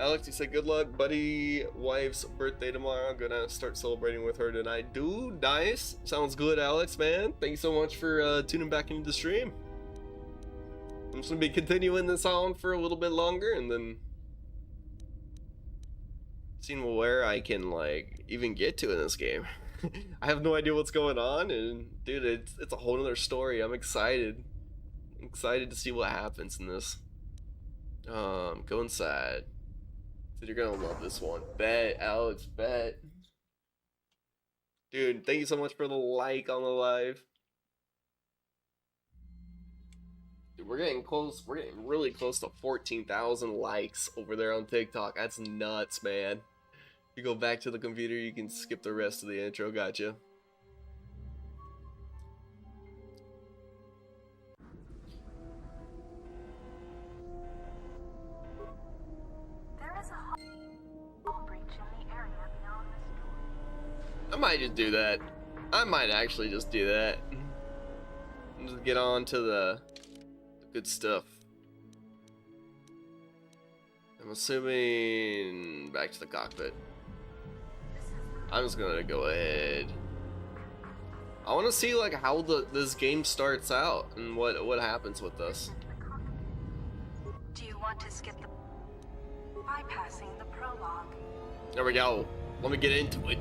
Alex, you said good luck, buddy. Wife's birthday tomorrow. Gonna start celebrating with her tonight. Dude, nice. Sounds good, Alex, man. Thank you so much for tuning back into the stream. I'm just gonna be continuing this on for a little bit longer and then seeing where I can like even get to in this game. I have no idea what's going on, and dude, it's a whole other story. I'm excited. I'm excited to see what happens in this. Go inside. So you're gonna love this one. Bet, Alex, bet. Dude, thank you so much for the like on the live. Dude, we're getting close. We're getting really close to 14,000 likes over there on TikTok. That's nuts, man. You go back to the computer, you can skip the rest of the intro. Gotcha. There is a hull breach in the area beyond this door. I might just do that. I might actually just do that. And just get on to the good stuff. I'm assuming back to the cockpit. I'm just gonna go ahead. I want to see like how this game starts out and what happens with us. Do you want to skip the bypassing the prologue? There we go. Let me get into it.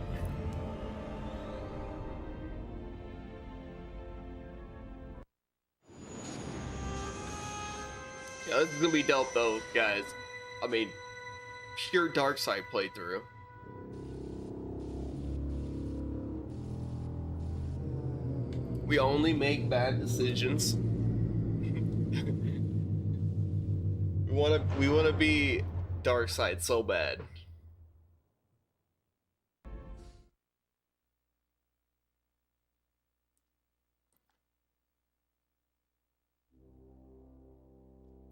Yeah, this is gonna be dope though, guys. I mean, pure dark side playthrough. We only make bad decisions. we wanna be dark side so bad.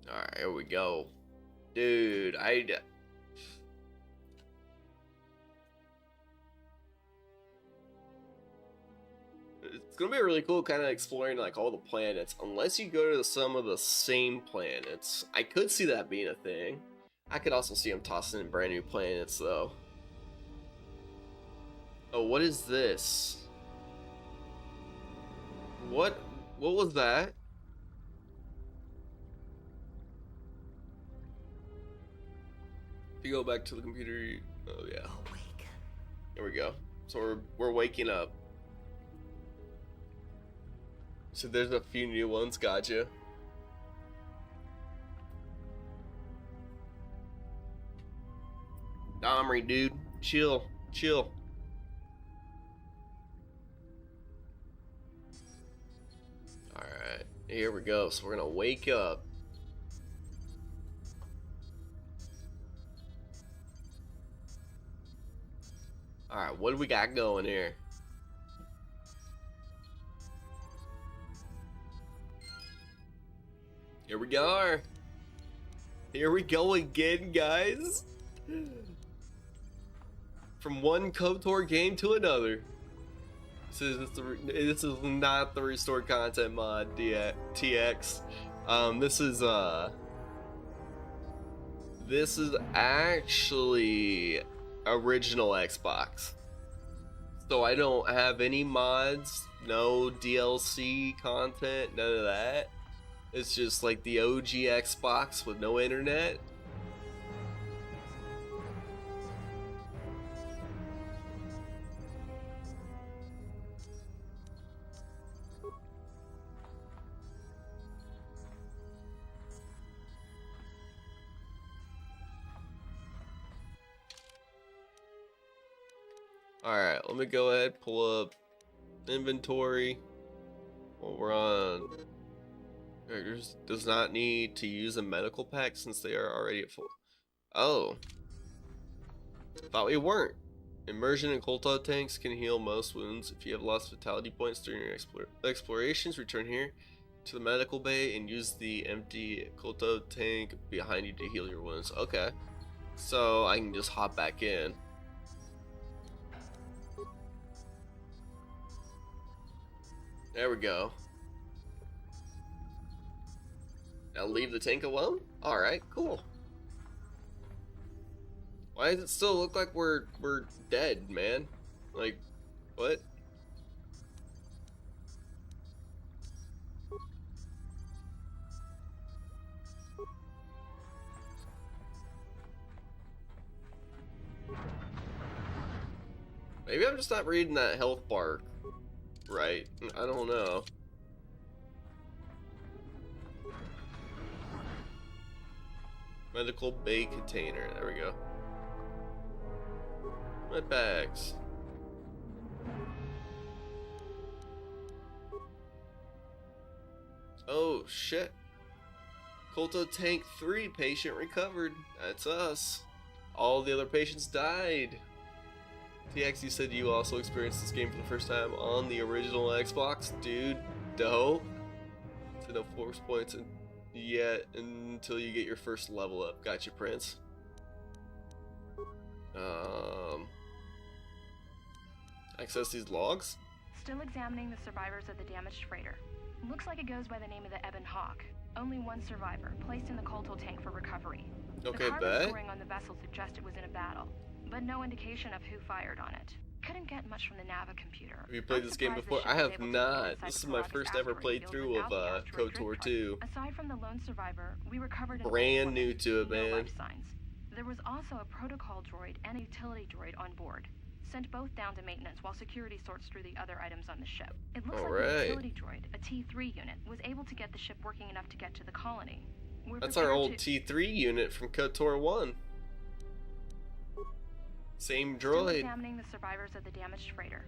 Alright, here we go. Dude, it's gonna be really cool kind of exploring like all the planets, unless you go to some of the same planets. I could see that being a thing. I could also see them tossing in brand new planets though. Oh, what is this? What was that? If you go back to the computer, oh yeah. Awake. There we go. So we're waking up. So there's a few new ones, gotcha. Domri, dude, chill. Alright, here we go. So we're gonna wake up. Alright, what do we got going here? Here we go. Here we go again, guys. From one KOTOR game to another. This is not the restored content mod TX. This is actually original Xbox. So I don't have any mods, no DLC content, none of that. It's just like the OG Xbox with no internet. Alright, let me go ahead, pull up inventory while we're on. Characters does not need to use a medical pack since they are already at full. Oh. Thought we weren't. Immersion in Kolto tanks can heal most wounds. If you have lost vitality points during your explorations, return here to the medical bay and use the empty Kolto tank behind you to heal your wounds. Okay. So I can just hop back in. There we go. Now leave the tank alone? Alright, cool. Why does it still look like we're dead, man? Like, what? Maybe I'm just not reading that health bar right. I don't know. Medical bay container. There we go. Med bags. Oh shit. Kolto Tank 3 patient recovered. That's us. All the other patients died. TX, you said you also experienced this game for the first time on the original Xbox. Dude, dope. So no force points yet until you get your first level up. Gotcha, Prince. Access these logs? Still examining the survivors of the damaged freighter. Looks like it goes by the name of the Ebon Hawk. Only one survivor, placed in the Kolto tank for recovery. Okay, the carbon bet. scoring on the vessel suggests it was in a battle, but no indication of who fired on it. Couldn't get much from the Nava computer. Have you played this game before? I have not. This is my first ever playthrough of KOTOR 2. Aside from the lone survivor, we recovered an Brand old new woman, to it, no man. life signs. There was also a protocol droid and a utility droid on board. Sent both down to maintenance while security sorts through the other items on the ship. It looks like the utility droid, a T3 unit, was able to get the ship working enough to get to the colony. That's our old T3 unit from KOTOR 1. Same Still droid. examining the survivors of the damaged freighter.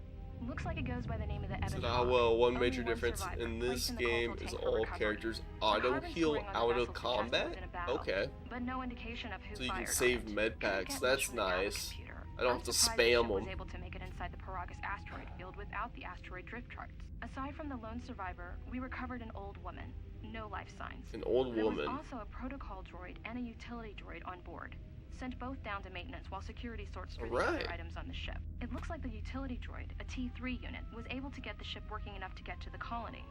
Looks like it goes by the name of the Ebon Said, Hawk. well, one Only major difference survivor, in placed this the game Kolto is tank for all recovery. characters The auto carbon heal scoring on the out vessel of suggests it was combat. in a battle, Okay. But no indication of who So you fired can on save it. med Couldn't packs. get That's much from the Nava nice. computer. I don't have to I'm surprised the spam ship was them. able to make it inside the Paragus asteroid field without the asteroid drift charts. Aside from the lone survivor, we recovered an old woman. No life signs. An old woman. There was also a protocol droid and a utility droid on board. Sent both down to maintenance while security sorts through the other items on the ship. It looks like the utility droid, a T3 unit, was able to get the ship working enough to get to the colony.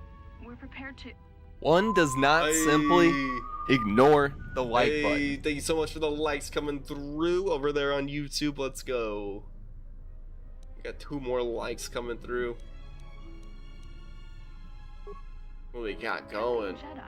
We're prepared to... One does not simply ignore the like button. Thank you so much for the likes coming through over there on YouTube. Let's go. We got 2 more likes coming through. What we got going? Jedi.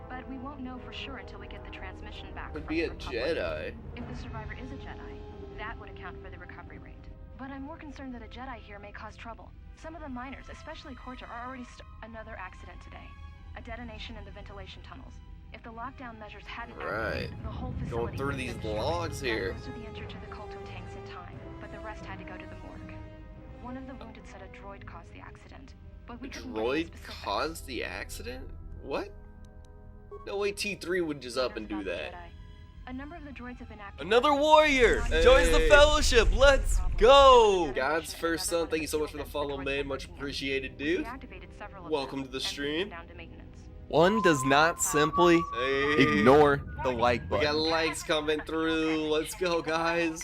But we won't know for sure until we get the transmission back. Would from be the a Republic. Jedi. If the survivor is a Jedi, that would account for the recovery rate. But I'm more concerned that a Jedi here may cause trouble. Some of the miners, especially Korta, are already another accident today. A detonation in the ventilation tunnels. If the lockdown measures hadn't activated, the whole facility Going through would have these been destroyed. logs here. Most of the injured to the Kolto tanks in time, but the rest had to go to the morgue. One of the wounded said a droid caused the accident, but we couldn't get any Droid specifics. caused the accident? What? No way T3 would just up and do that. A number of the droids have been active. Another warrior joins the Hey. fellowship. Let's go. God's first son, thank you so much for the follow, man. Much appreciated, dude. Welcome to the stream. One does not simply Hey. ignore the like We got button. likes coming through. Let's go, guys.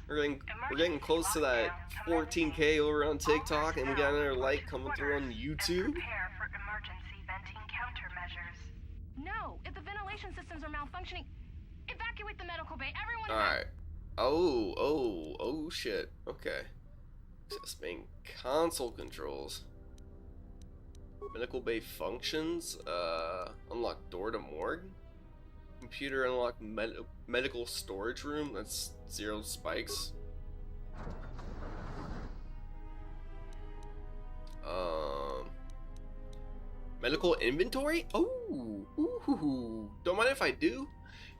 We're getting close to that 14K over on TikTok, and we got another like coming through on YouTube. No, if the ventilation systems are malfunctioning, evacuate the medical bay. Everyone. Alright. Oh, shit. Okay. Access main console controls. Medical bay functions. Unlock door to morgue. Computer unlock medical storage room. That's 0 spikes. Medical inventory? Oh, ooh. Don't mind if I do.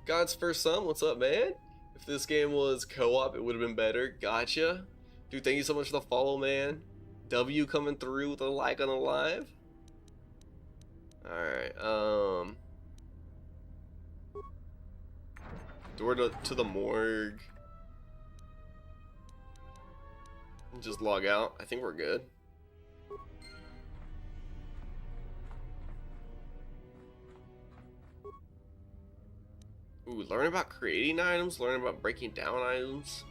God's first son, what's up, man? If this game was co-op, it would have been better. Gotcha. Dude, thank you so much for the follow, man. W coming through with a like on the live. Alright, door to the morgue. Just log out. I think we're good. Ooh, learn about creating items, learn about breaking down items.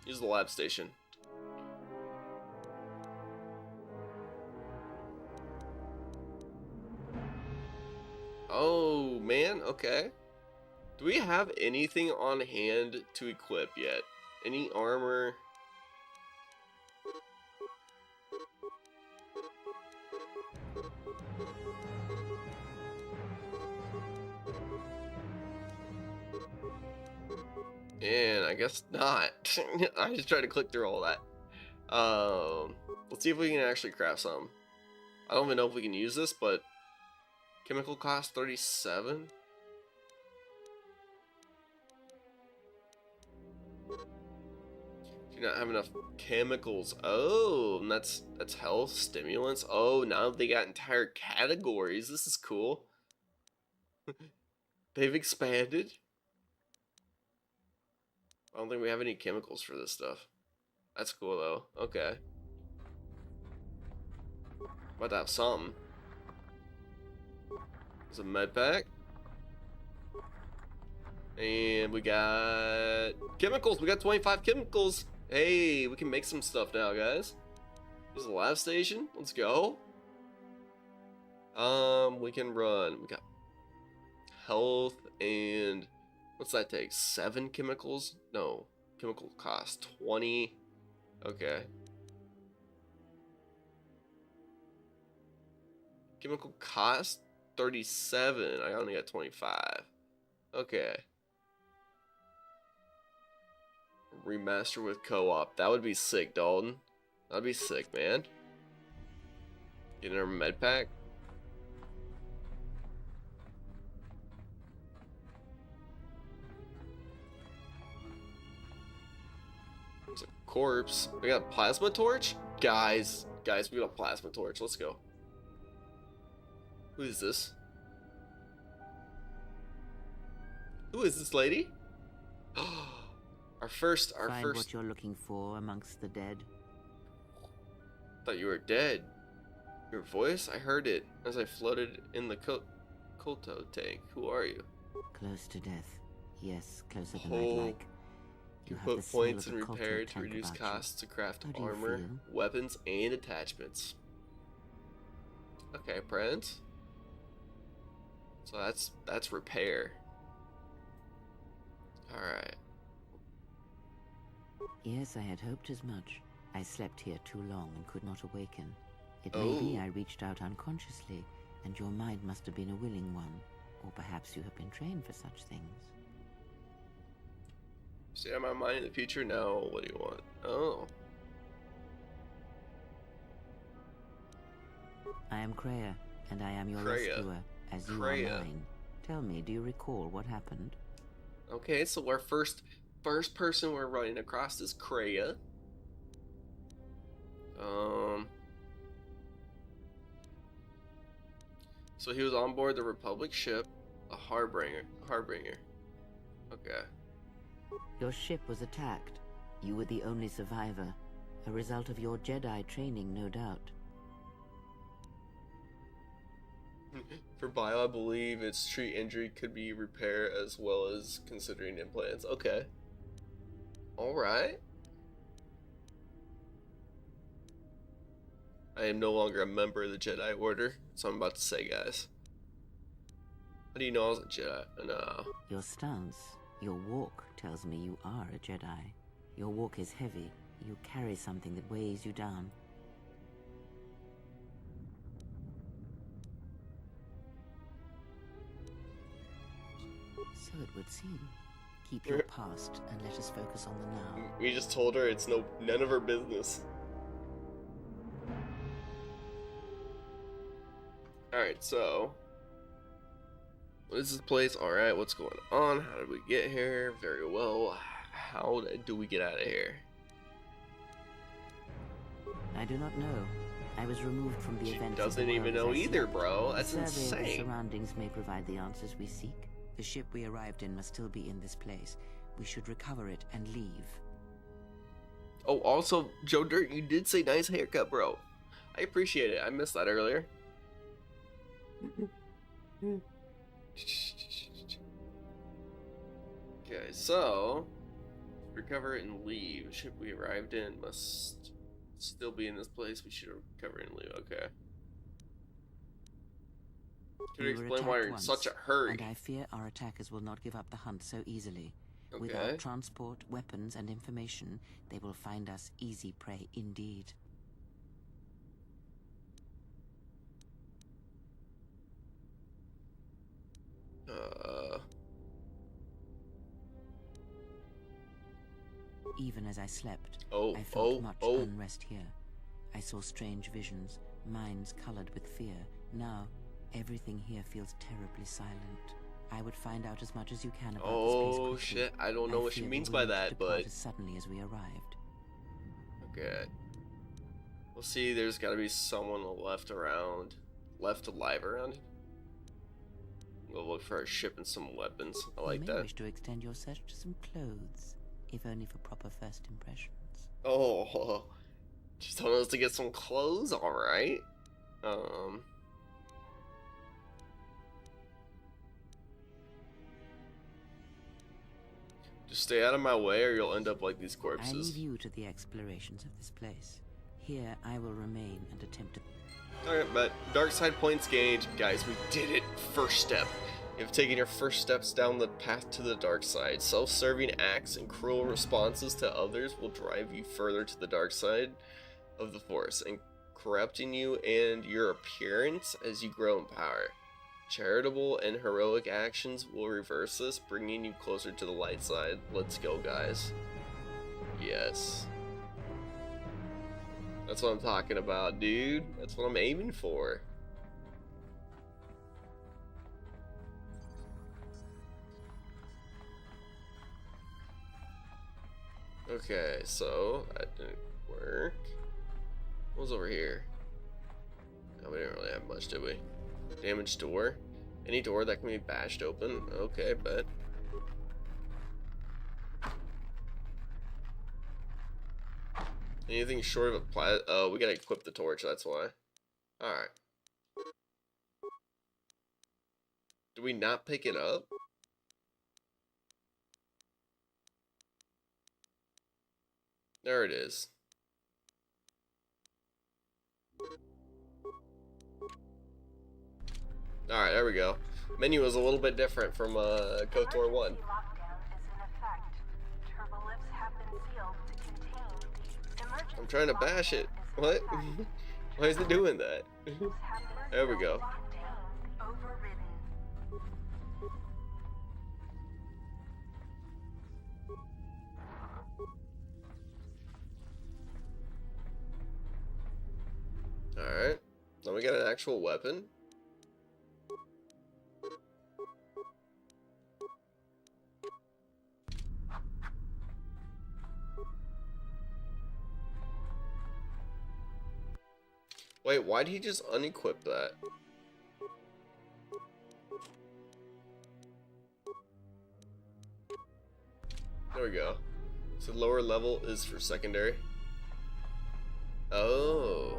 Use the lab station. Oh, man, okay. Do we have anything on hand to equip yet? Any armor? And I guess not. I just tried to click through all that. Let's see if we can actually craft some. I don't even know if we can use this, but chemical cost 37. Do not have enough chemicals. Oh, and that's health, stimulants. Oh, now they got entire categories. This is cool. They've expanded. I don't think we have any chemicals for this stuff. That's cool though. Okay. About to have some. There's a med pack. And we got chemicals. We got 25 chemicals. Hey, we can make some stuff now, guys. There's a lab station. Let's go. We can run. We got health and what's that take? 7 chemicals? No. Chemical cost 20. Okay. Chemical cost 37. I only got 25. Okay. Remaster with co-op. That would be sick, Dalton. That'd be sick, man. Get our med pack. There's a corpse. We got a plasma torch? Guys, we got a plasma torch. Let's go. Who is this? Who is this lady? Our first. Find what you're looking for amongst the dead. Thought you were dead. Your voice? I heard it as I floated in the Kolto tank. Who are you? Close to death. Yes, closer than Oh. I'd like. You have put the smell points of in the Kolto repair to tank reduce about you. costs to craft How do you armor, feel? weapons, and attachments. Okay, friends. So that's repair. Alright. Yes, I had hoped as much. I slept here too long and could not awaken. It may be I reached out unconsciously, and your mind must have been a willing one. Or perhaps you have been trained for such things. Stay on my mind in the future? No. What do you want? Oh. I am Kreia, and I am your Kreia. rescuer, as you Kreia. are mine. Tell me, do you recall what happened? Okay, so our first person we're running across is Kreia. So he was on board the Republic ship, a Harbinger. Okay. Your ship was attacked. You were the only survivor. A result of your Jedi training, no doubt. For bio, I believe its treat injury could be repair as well as considering implants. Okay. Alright. I am no longer a member of the Jedi Order. That's what I'm about to say, guys. How do you know I was a Jedi? No. Your stance, your walk tells me you are a Jedi. Your walk is heavy. You carry something that weighs you down. So it would seem. Keep your past and let us focus on the now. We just told her it's none of her business. Alright, so what is this place? Alright, what's going on? How did we get here? Very well. How do we get out of here? I do not know. I was removed from the event. Doesn't even know either, bro. That's insane. The surroundings may provide the answers we seek. The ship we arrived in must still be in this place. We should recover it and leave. Oh, also, Joe Dirt, you did say nice haircut, bro. I appreciate it. I missed that earlier. Okay, so recover and leave. Ship we arrived in must still be in this place. We should recover and leave. Okay. Could you explain why you're in such a hurry? And I fear our attackers will not give up the hunt so easily. Okay. Without transport, weapons, and information, they will find us easy prey indeed. Even as I slept, I felt much unrest here. I saw strange visions, minds colored with fear. Now, everything here feels terribly silent. I would find out as much as you can about this place quickly. Oh shit, I don't know what she means by that, but as suddenly as we arrived. Okay. We'll see. There's got to be someone left alive around. We'll look for a ship and some weapons. I like that. You may wish to extend your search to some clothes, if only for proper first impressions. Oh, just told us to get some clothes. All right. Just stay out of my way, or you'll end up like these corpses. I leave you to the explorations of this place. Here, I will remain and attempt to. Alright, but dark side points gained. Guys, we did it. First step. You've taken your first steps down the path to the dark side. Self-serving acts and cruel responses to others will drive you further to the dark side of the Force, and corrupting you and your appearance as you grow in power. Charitable and heroic actions will reverse this, bringing you closer to the light side. Let's go, guys. Yes. That's what I'm talking about, dude. That's what I'm aiming for. Okay, so that didn't work. What was over here? Oh, we didn't really have much, did we? Damaged door. Any door that can be bashed open. Okay, bet. Anything short of a oh, we gotta equip the torch, that's why. Alright. Do we not pick it up? There it is. Alright, there we go. Menu was a little bit different from KOTOR 1. I'm trying to bash it. What? Why is it doing that? There we go. Alright. Now we got an actual weapon. Wait, why'd he just unequip that? we go. So lower level is for secondary. Oh.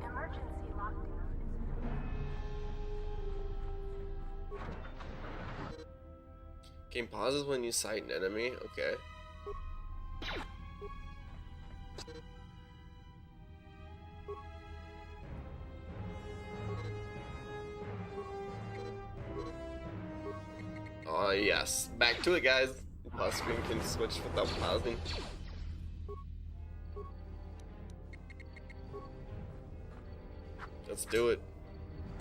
Emergency lockdown. Game pauses when you sight an enemy. Okay. Oh yes, back to it, guys. Pause screen can switch without pausing. Let's do it.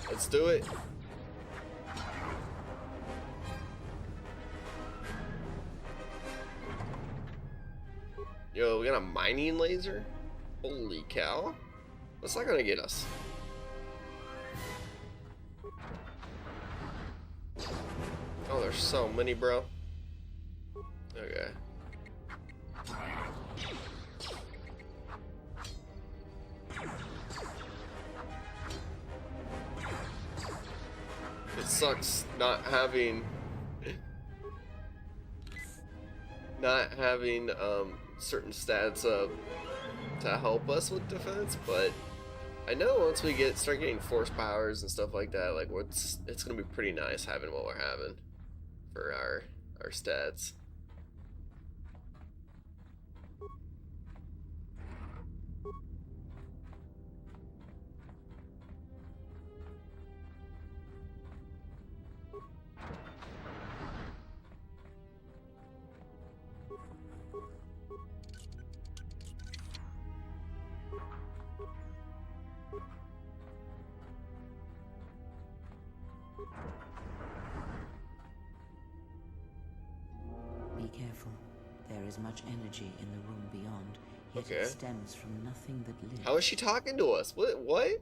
Let's do it. Yo, we got a mining laser? Holy cow. What's that gonna get us? Oh, there's so many, bro. Okay. It sucks not having certain stats to help us with defense, but I know once we start getting force powers and stuff like that, like it's gonna be pretty nice having what we're having for our stats. Be careful. There is much energy in the room beyond, yet Okay. it stems from nothing but live. How is she talking to us? What?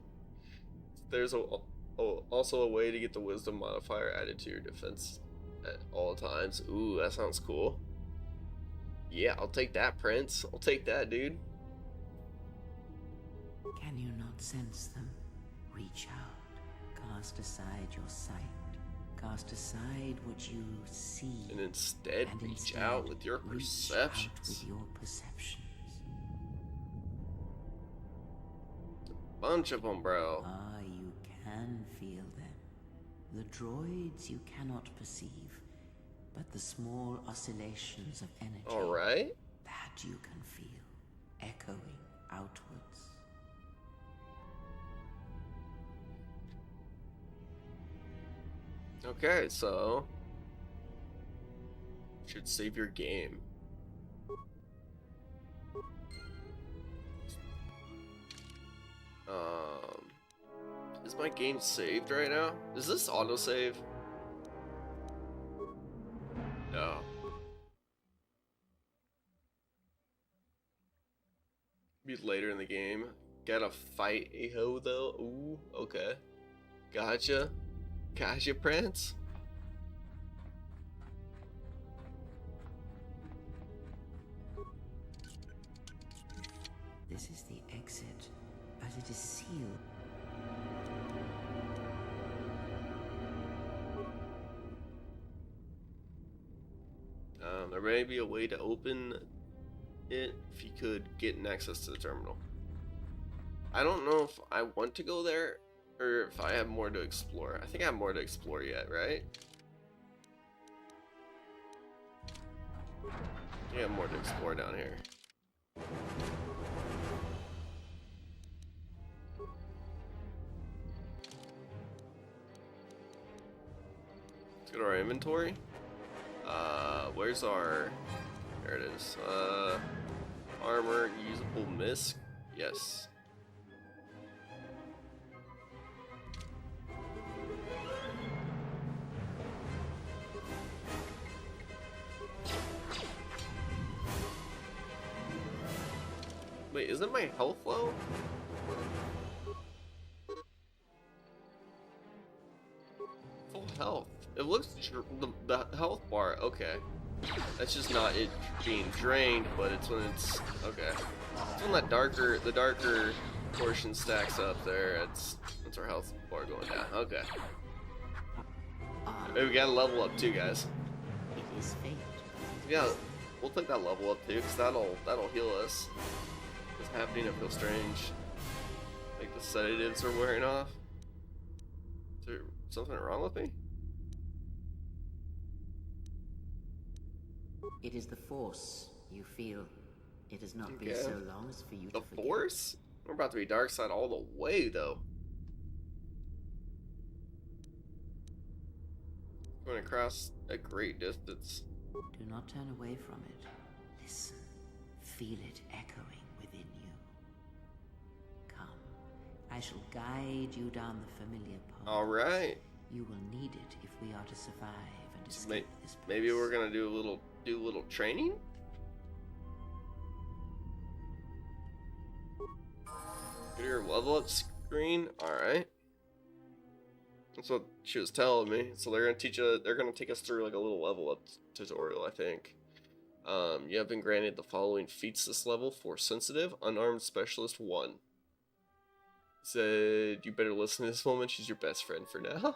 There's also a way to get the wisdom modifier added to your defense at all times. Ooh, that sounds cool. Yeah, I'll take that, Prince. I'll take that, dude. Can you not sense them? Reach out. Cast aside your sight. Cast aside what you see. And instead, reach out with your perceptions. With your perceptions. Bunch of them, bro. Ah, you can feel them. The droids you cannot perceive, but the small oscillations of energy. All right. That you can feel, echoing outwards. Okay, so should save your game. Is my game saved right now? Is this autosave? No. Be later in the game. Gotta fight a hoe though. Ooh, okay. Gotcha. Gotcha, Prince. This is the exit, but it is sealed. There may be a way to open it if you could get an access to the terminal. I don't know if I want to go there or if I have more to explore. I think I have more to explore yet, right? I have more to explore down here. Let's go to our inventory. Where's our... There it is. Armor, usable misc. Yes. Wait, isn't my health low? Full health. It looks the health bar. Okay, that's just not it being drained, but it's when it's okay. It's when the darker portion stacks up there. That's our health bar going down. Okay. Maybe we gotta level up too, guys. Yeah, we'll take that level up too, because that'll heal us. What's happening? I feel strange. Like the sedatives are wearing off. Is there something wrong with me? It is the Force you feel. It has not been Okay. so long as for you The to forget. Force? We're about to be dark side all the way, though. Going across a great distance. Do not turn away from it. Listen. Feel it echoing within you. Come. I shall guide you down the familiar path. Alright. You will need it if we are to survive and So escape this place. maybe we're gonna do a little training? Get your level up screen. Alright. That's what she was telling me. So they're gonna take us through like a little level up tutorial, I think. You have been granted the following feats this level: Force sensitive, unarmed specialist 1. Said you better listen to this woman, she's your best friend for now.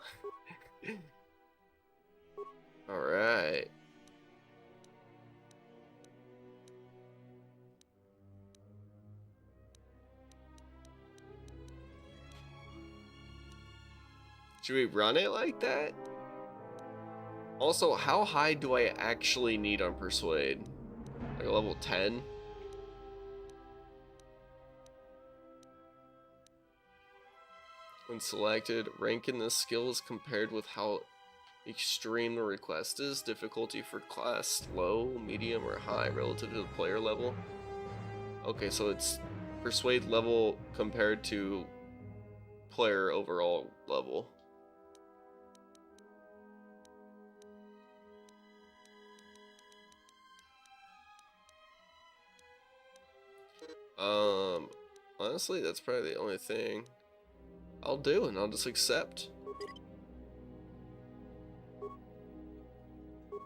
Alright. Should we run it like that? Also, how high do I actually need on Persuade? Like a level 10? When selected, rank in this skill is compared with how extreme the request is. Difficulty for class low, medium, or high relative to the player level. Okay, so it's Persuade level compared to player overall level. Honestly, that's probably the only thing I'll do, and I'll just accept.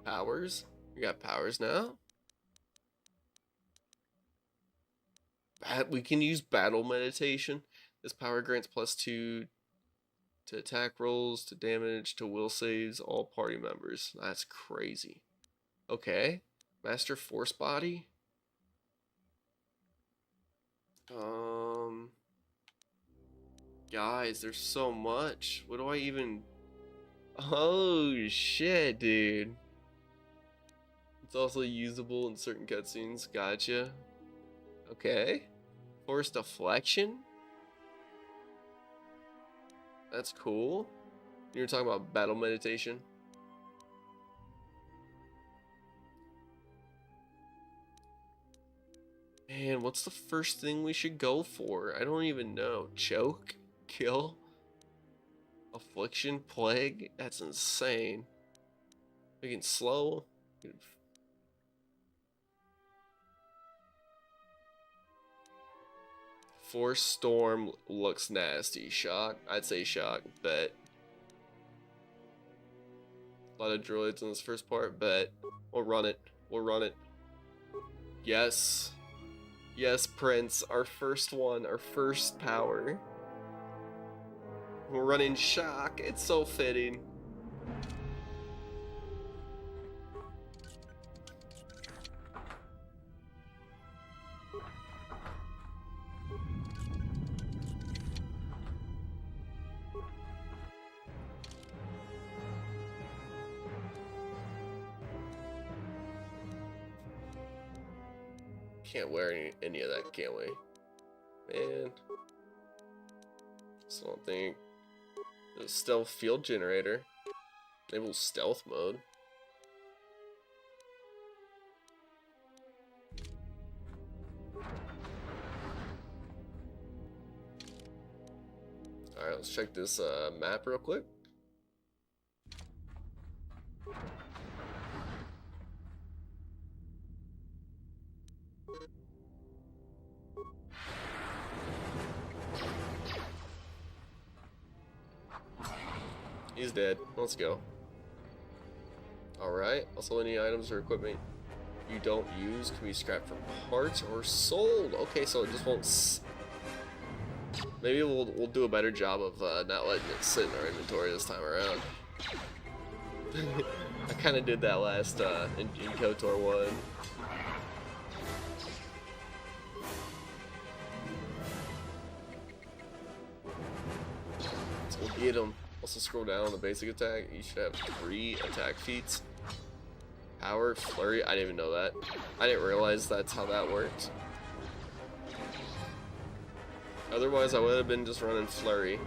Powers? We got powers now. We can use battle meditation. This power grants +2 to attack rolls, to damage, to will saves all party members. That's crazy. Okay. Master Force Body. Guys, there's so much. What do I even... Oh, shit, dude. It's also usable in certain cutscenes. Gotcha. Okay. Force deflection? That's cool. You were talking about battle meditation? Man, what's the first thing we should go for? I don't even know. Choke? Kill? Affliction? Plague? That's insane. We can slow. Force Storm looks nasty. Shock? I'd say shock. Bet. A lot of droids in this first part. Bet. We'll run it. We'll run it. Yes. Yes, Prince. Our first one. Our first power. We're running shock. It's so fitting. Can't wear any of that, can we? Man. Just don't think. The stealth field generator. Enable stealth mode. Alright, let's check this map real quick. He's dead. Let's go. Alright. Also, any items or equipment you don't use can be scrapped for parts or sold. Okay, so it just won't... Maybe we'll do a better job of not letting it sit in our inventory this time around. I kind of did that last in KOTOR 1. Let's go get him. Also scroll down on the basic attack. You should have 3 attack feats. Power, flurry. I didn't even know that. I didn't realize that's how that worked. Otherwise, I would have been just running flurry.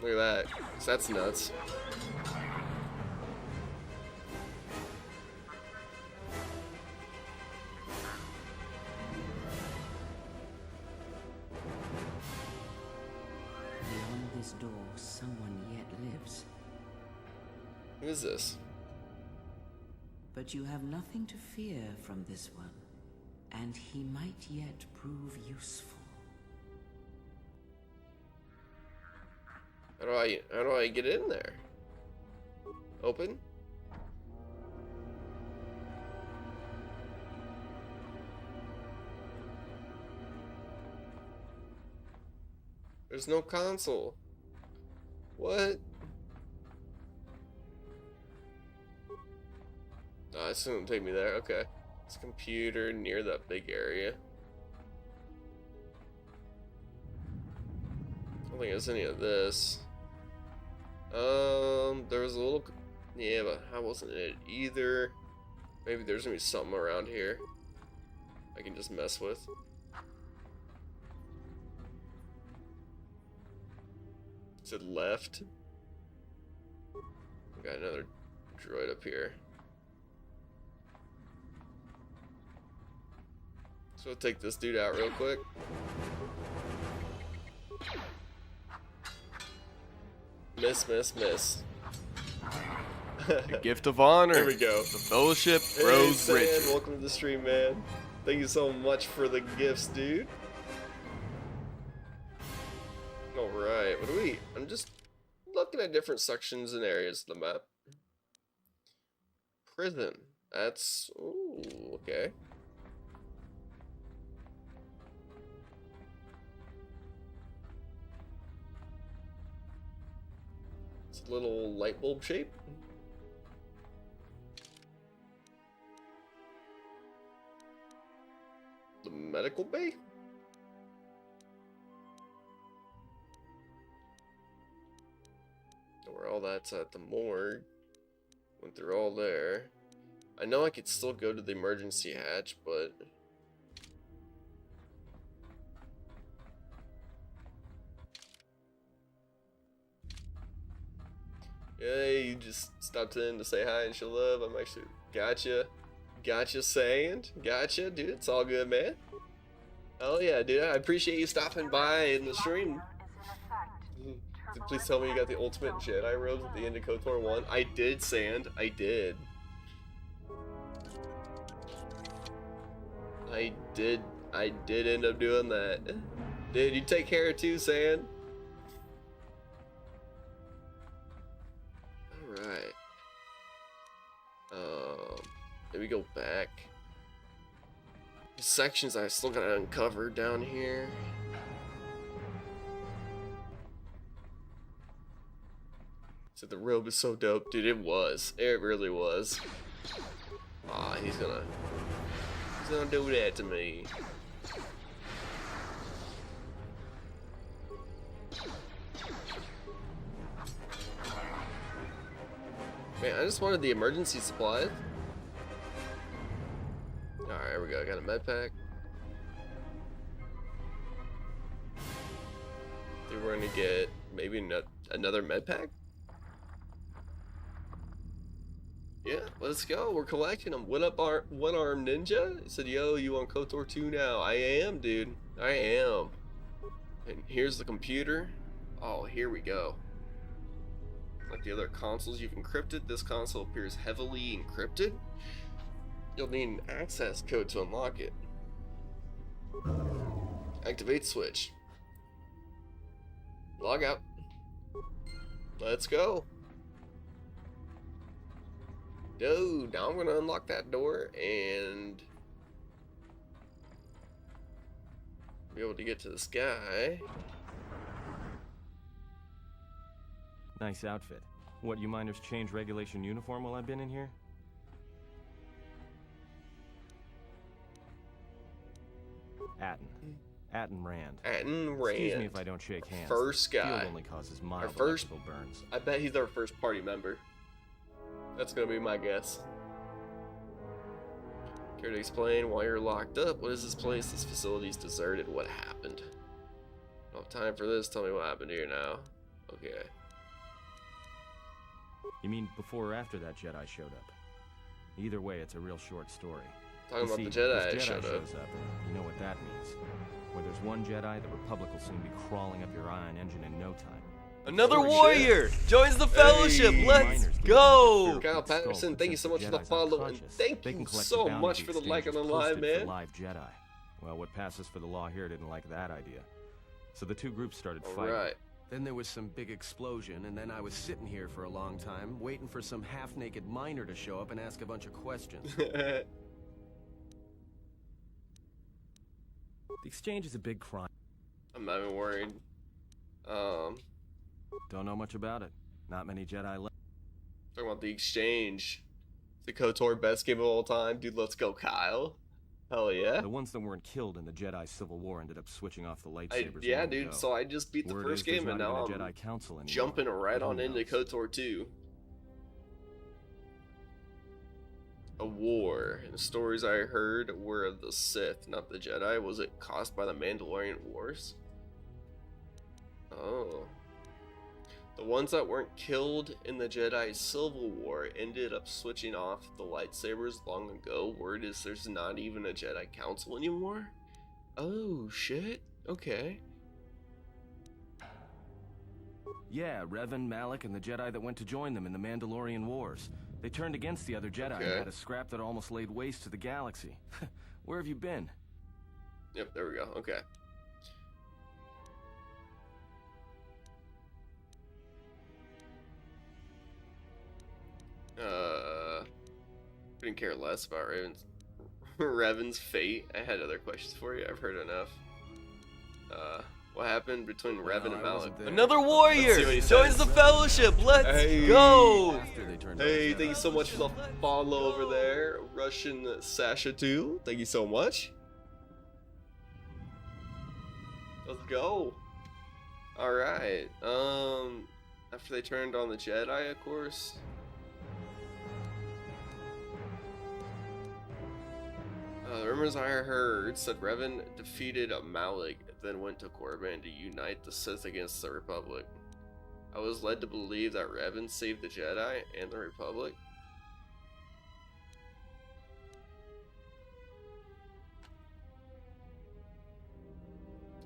Look at that. That's nuts. Beyond this door, someone yet lives. Who is this? But you have nothing to fear from this one, and he might yet prove useful. How do I get in there? Open? There's no console. What? Oh, this doesn't take me there. Okay. It's a computer near that big area. I don't think there's any of this. There was a little, yeah, but I wasn't in it either. Maybe there's gonna be something around here I can just mess with. Is it left? We got another droid up here. So we'll take this dude out real quick. Miss, miss, miss. The gift of honor. There we go. The fellowship Hey, grows Sam, richer. welcome to the stream, man. Thank you so much for the gifts, dude. Alright, what do we... I'm just looking at different sections and areas of the map. Prison. That's... Ooh, okay. It's a little light bulb shape. The medical bay? Where all that's at, the morgue. Went through all there. I know I could still go to the emergency hatch, but... Yeah, you just stopped in to say hi and show love. I'm actually... Gotcha. Gotcha, Sand. Gotcha, dude. It's all good, man. Oh yeah, dude. I appreciate you stopping by in the stream. Please tell me you got the ultimate Jedi robes at the end of KOTOR 1. I did, Sand. I did. I did end up doing that. Dude, you take care too, Sand. Alright. Maybe go back. The sections I still gotta uncover down here. So the robe is so dope, dude. It was. It really was. Aw, he's gonna do that to me. Man, I just wanted the emergency supplies. Alright, here we go. I got a med pack. Think we're gonna get maybe another med pack? Yeah, let's go. We're collecting them. What up, our one-armed ninja? He said, yo, you on KOTOR 2 now? I am, dude. I am. And here's the computer. Oh, here we go. Like the other consoles you've encrypted, this console appears heavily encrypted. You'll need an access code to unlock it. Activate switch. Log out. Let's go. Dude, now I'm gonna unlock that door and be able to get to this guy. Nice outfit. What, you miners change regulation uniform while I've been in here? Atten Rand. Atten Rand. Excuse me if I don't shake hands. First guy. Field only causes mild Our first electrical burns. I bet he's our first party member. That's gonna be my guess. Care to explain why you're locked up? What is this place? This facility's deserted. What happened? No time for this. Tell me what happened here now. Okay. You mean before or after that Jedi showed up? Either way, it's a real short story. Talking about the Jedi this Jedi showed up. shows up, and you know what that means. Where there's one Jedi, the Republic will soon be crawling up your ion engine in no time. Another warrior joins the fellowship. Let's go. Kyle Patterson, thank you so much for the follow, and thank you so much for the like on the live, man. Live Jedi. Well, what passes for the law here didn't like that idea. So the two groups started fighting. Right. Then there was some big explosion, and then I was sitting here for a long time, waiting for some half-naked miner to show up and ask a bunch of questions. The exchange is a big crime. I'm not even worried. Don't know much about it. Not many Jedi left. Talking about the exchange. The KOTOR best game of all time. Dude, let's go, Kyle. Hell yeah. The ones that weren't killed in the Jedi Civil War ended up switching off the lightsabers. Yeah, dude, so I just beat the first game and now I'm Jedi Council anymore. Jumping right on into KOTOR 2. A war. And the stories I heard were of the Sith, not the Jedi. Was it caused by the Mandalorian Wars? Oh. The ones that weren't killed in the Jedi Civil War ended up switching off the lightsabers long ago. Word is there's not even a Jedi Council anymore? Oh, shit. Okay. Yeah, Revan, Malak, and the Jedi that went to join them in the Mandalorian Wars. They turned against the other Jedi and had a scrap that almost laid waste to the galaxy. Where have you been? Yep, there we go. Okay. Couldn't care less about Revan's fate. I had other questions for you. I've heard enough. What happened between Revan and Malak? Another warrior joins says. the fellowship. Let's go. Hey, thank you so much for the follow over there, Russian Sasha 2. Thank you so much. Let's go. All right. After they turned on the Jedi, of course. The rumors I heard said Revan defeated Malak, then went to Korriban to unite the Sith against the Republic. I was led to believe that Revan saved the Jedi and the Republic.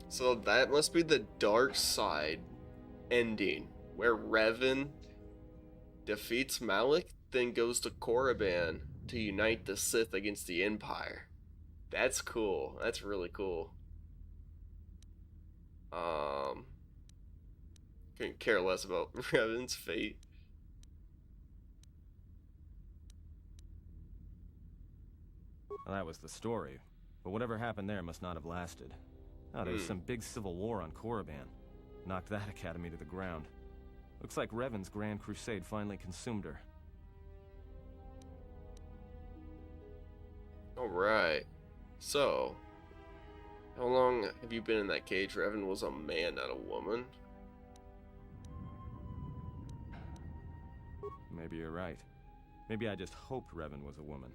So that must be the dark side ending, where Revan defeats Malak, then goes to Korriban to unite the Sith against the Empire. That's cool. That's really cool. Couldn't care less about Revan's fate. Well, that was the story. But whatever happened there must not have lasted. Oh, there was some big civil war on Korriban. Knocked that academy to the ground. Looks like Revan's Grand Crusade finally consumed her. Alright. So, how long have you been in that cage? Revan was a man, not a woman. Maybe you're right. Maybe I just hoped Revan was a woman.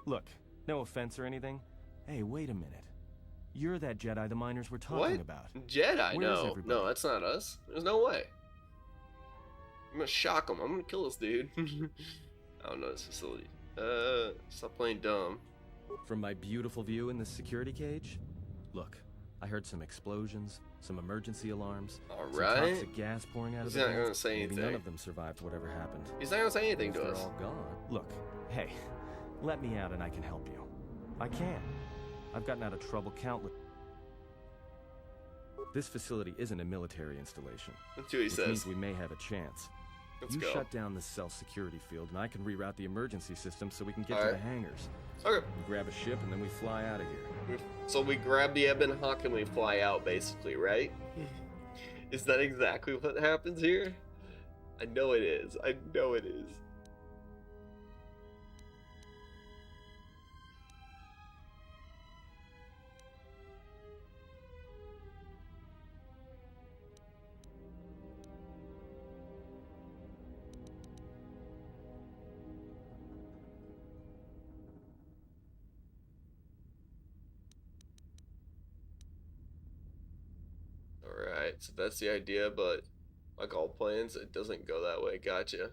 Look, no offense or anything. Hey, wait a minute. You're that Jedi the miners were talking about. Jedi? Where's No, no, that's not us. There's no way. I'm gonna shock him. I'm gonna kill this dude. I don't know this facility. Stop playing dumb. From my beautiful view in this security cage? Look, I heard some explosions, some emergency alarms, some toxic gas pouring out of the He's not vents. gonna say Maybe anything. none of them survived whatever happened. He's not gonna say anything If to they're us. all gone. Look, hey, let me out and I can help you. I can. I've gotten out of trouble countless. This facility isn't a military installation. That's what he which says. means we may have a chance. Let's you go. shut down this cell security field, and I can reroute the emergency system so we can get All to right. the hangars. Okay. We grab a ship, and then we fly out of here. So we grab the Ebon Hawk and we fly out, basically, right? Is that exactly what happens here? I know it is. I know it is. Alright, so that's the idea, but like all plans, it doesn't go that way. Gotcha.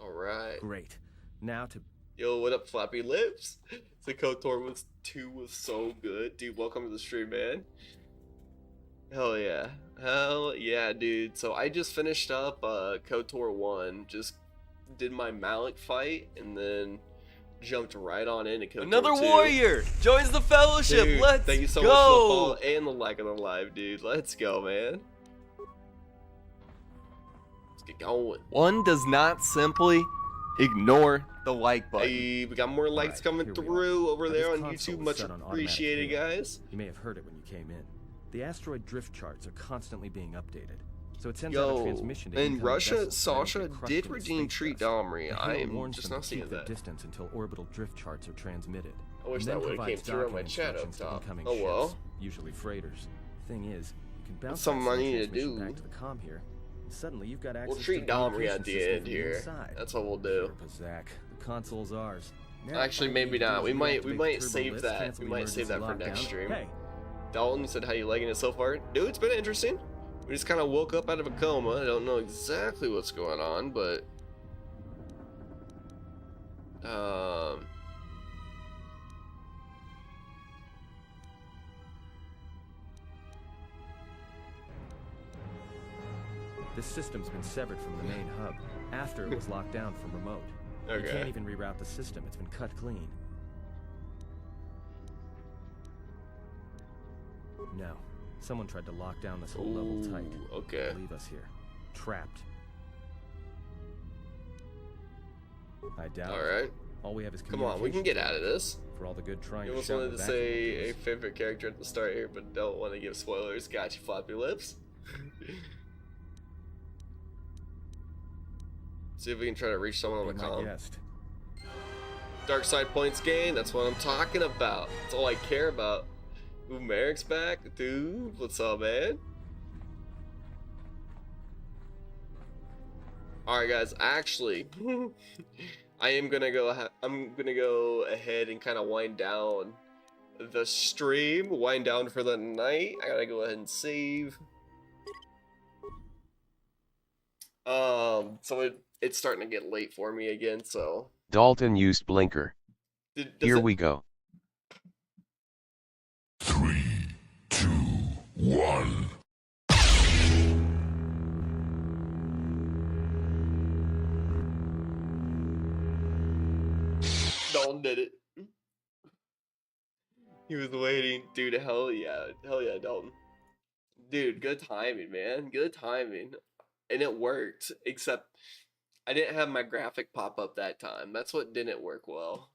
Alright. Great. Now to... Yo, what up, Flappy Lips? The KOTOR 2 was so good. Dude, welcome to the stream, man. Hell yeah. Hell yeah, dude. So I just finished up KOTOR 1. Just did my Malik fight, and then jumped right on into KOTOR 2. Another warrior joins the fellowship. Dude, Let's thank you so go. much for the follow and the like on the live, dude. Let's go, man. Let's get going. One does not simply ignore the like button. Hey, we got more likes coming through over there on YouTube. Much appreciated, guys. You may have heard it when you came in. The asteroid drift charts are constantly being updated. So it sends out a Yo, transmission to in incoming Russia, vessels that Sasha get crushed did into redeem space Treat dust. Domri. The I Halo am warns just them not to seeing keep their that. distance until orbital drift charts are transmitted. I wish and that then would've provides came through on my docking chat up instructions to top. incoming Oh well. ships, usually freighters. Thing is, you can bounce something that I same need to transmission do. back to the comm here. Suddenly you've got access We'll treat to the Domri communication at the system end from the here. inside. That's what we'll do. Zach, the console's ours. Now, Actually, all you maybe need to do not. is We might reactivate the save turbo that. lifts, We cancel might the save that for emergency next lockdown. stream. Hey, Dalton said, how you liking it so far? Dude, it's been interesting. We just kind of woke up out of a coma. I don't know exactly what's going on, but this system's been severed from the main hub after it was locked down from remote. You Okay. can't even reroute the system. It's been cut clean. No. Someone tried to lock down this whole level tight. Ooh, okay. Leave us here. Trapped. I doubt it. Alright. All we have is Come on, we can get out of this. For all the good trying I to almost shout wanted the to vacuum say a cleaners. favorite character at the start here, but don't want to give spoilers. Got you, Floppy Lips. See if we can try to reach someone on the Be my comm. guest. Dark side points gained, that's what I'm talking about. That's all I care about. Ooh, Merrick's back. Dude, what's up, man? Alright, guys, actually, I'm gonna go ahead and kind of wind down the stream, wind down for the night. I gotta go ahead and save. So it's starting to get late for me again, so. Dalton used blinker. Here we go. 3, 2, 1. Dalton did it. He was waiting. Dude, hell yeah, Dalton. Dude, good timing, man. Good timing. And it worked, except I didn't have my graphic pop up that time. That's what didn't work well.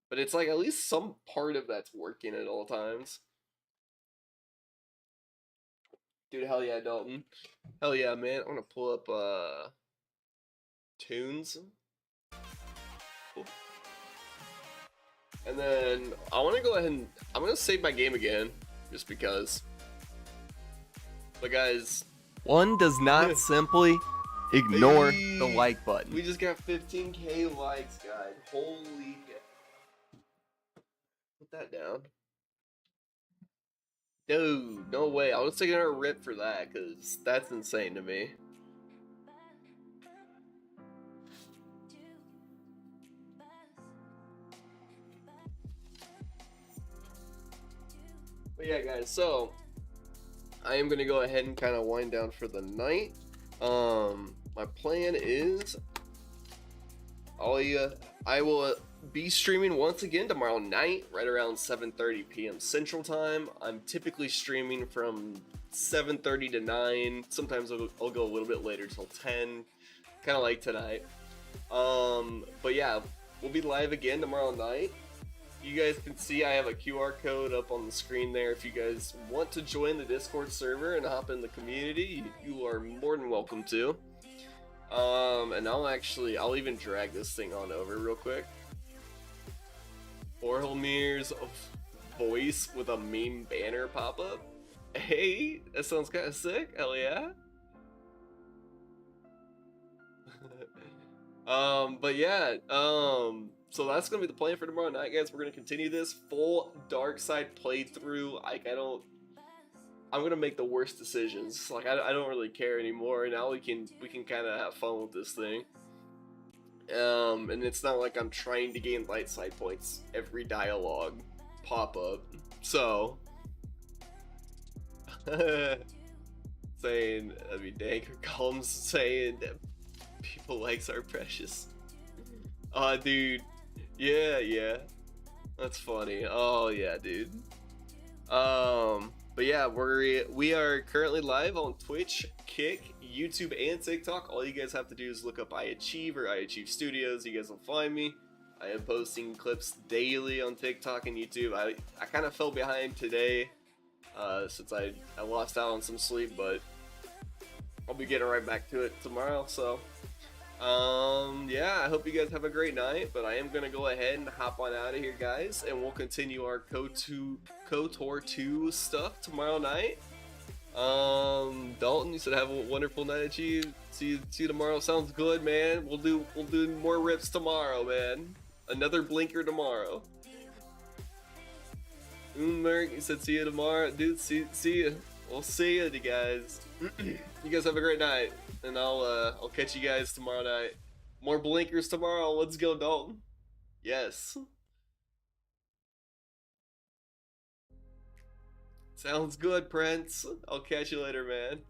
But it's like at least some part of that's working at all times. Dude, hell yeah, Dalton. Hell yeah, man. I'm gonna pull up tunes. Cool. And then I wanna go ahead and I'm gonna save my game again, just because. But guys, one does not simply ignore hey, the like button. We just got 15k likes, guys. Holy shit. Put that down. Dude, no way. I was taking a rip for that, because that's insane to me. But yeah, guys, so I am going to go ahead and kind of wind down for the night. My plan is I will be streaming once again tomorrow night, right around 7:30 p.m. Central Time. I'm typically streaming from 7:30 to 9. Sometimes I'll go a little bit later till 10, kind of like tonight. But yeah, we'll be live again tomorrow night. You guys can see I have a QR code up on the screen there. If you guys want to join the Discord server and hop in the community, you are more than welcome to. And I'll even drag this thing on over real quick. Borhelmir's voice with a meme banner pop up. Hey, that sounds kind of sick. Hell yeah. But yeah, so that's gonna be the plan for tomorrow night, guys. We're gonna continue this full dark side playthrough. I'm gonna make the worst decisions. Like I don't really care anymore. Now we can kind of have fun with this thing. And it's not like I'm trying to gain light side points every dialogue pop up. So saying, I mean, Danker Columns saying that people likes are precious. Dude, yeah, that's funny. Oh yeah, dude. But yeah, we are currently live on Twitch, Kick, YouTube, and TikTok. All you guys have to do is look up iAchieve or iAchieve Studios. You guys will find me. I am posting clips daily on TikTok and YouTube. I kind of fell behind today since I lost out on some sleep, but I'll be getting right back to it tomorrow. So yeah, I hope you guys have a great night, but I am gonna go ahead and hop on out of here, guys, and we'll continue our KOTOR 2 stuff tomorrow night. Dalton, you said have a wonderful night. See you tomorrow. Sounds good, man. We'll do more rips tomorrow, man. Another blinker tomorrow. Merc, you said see you tomorrow, dude. See you. We'll see you guys. You guys have a great night, and I'll catch you guys tomorrow night. More blinkers tomorrow. Let's go, Dalton. Yes. Sounds good, Prince. I'll catch you later, man.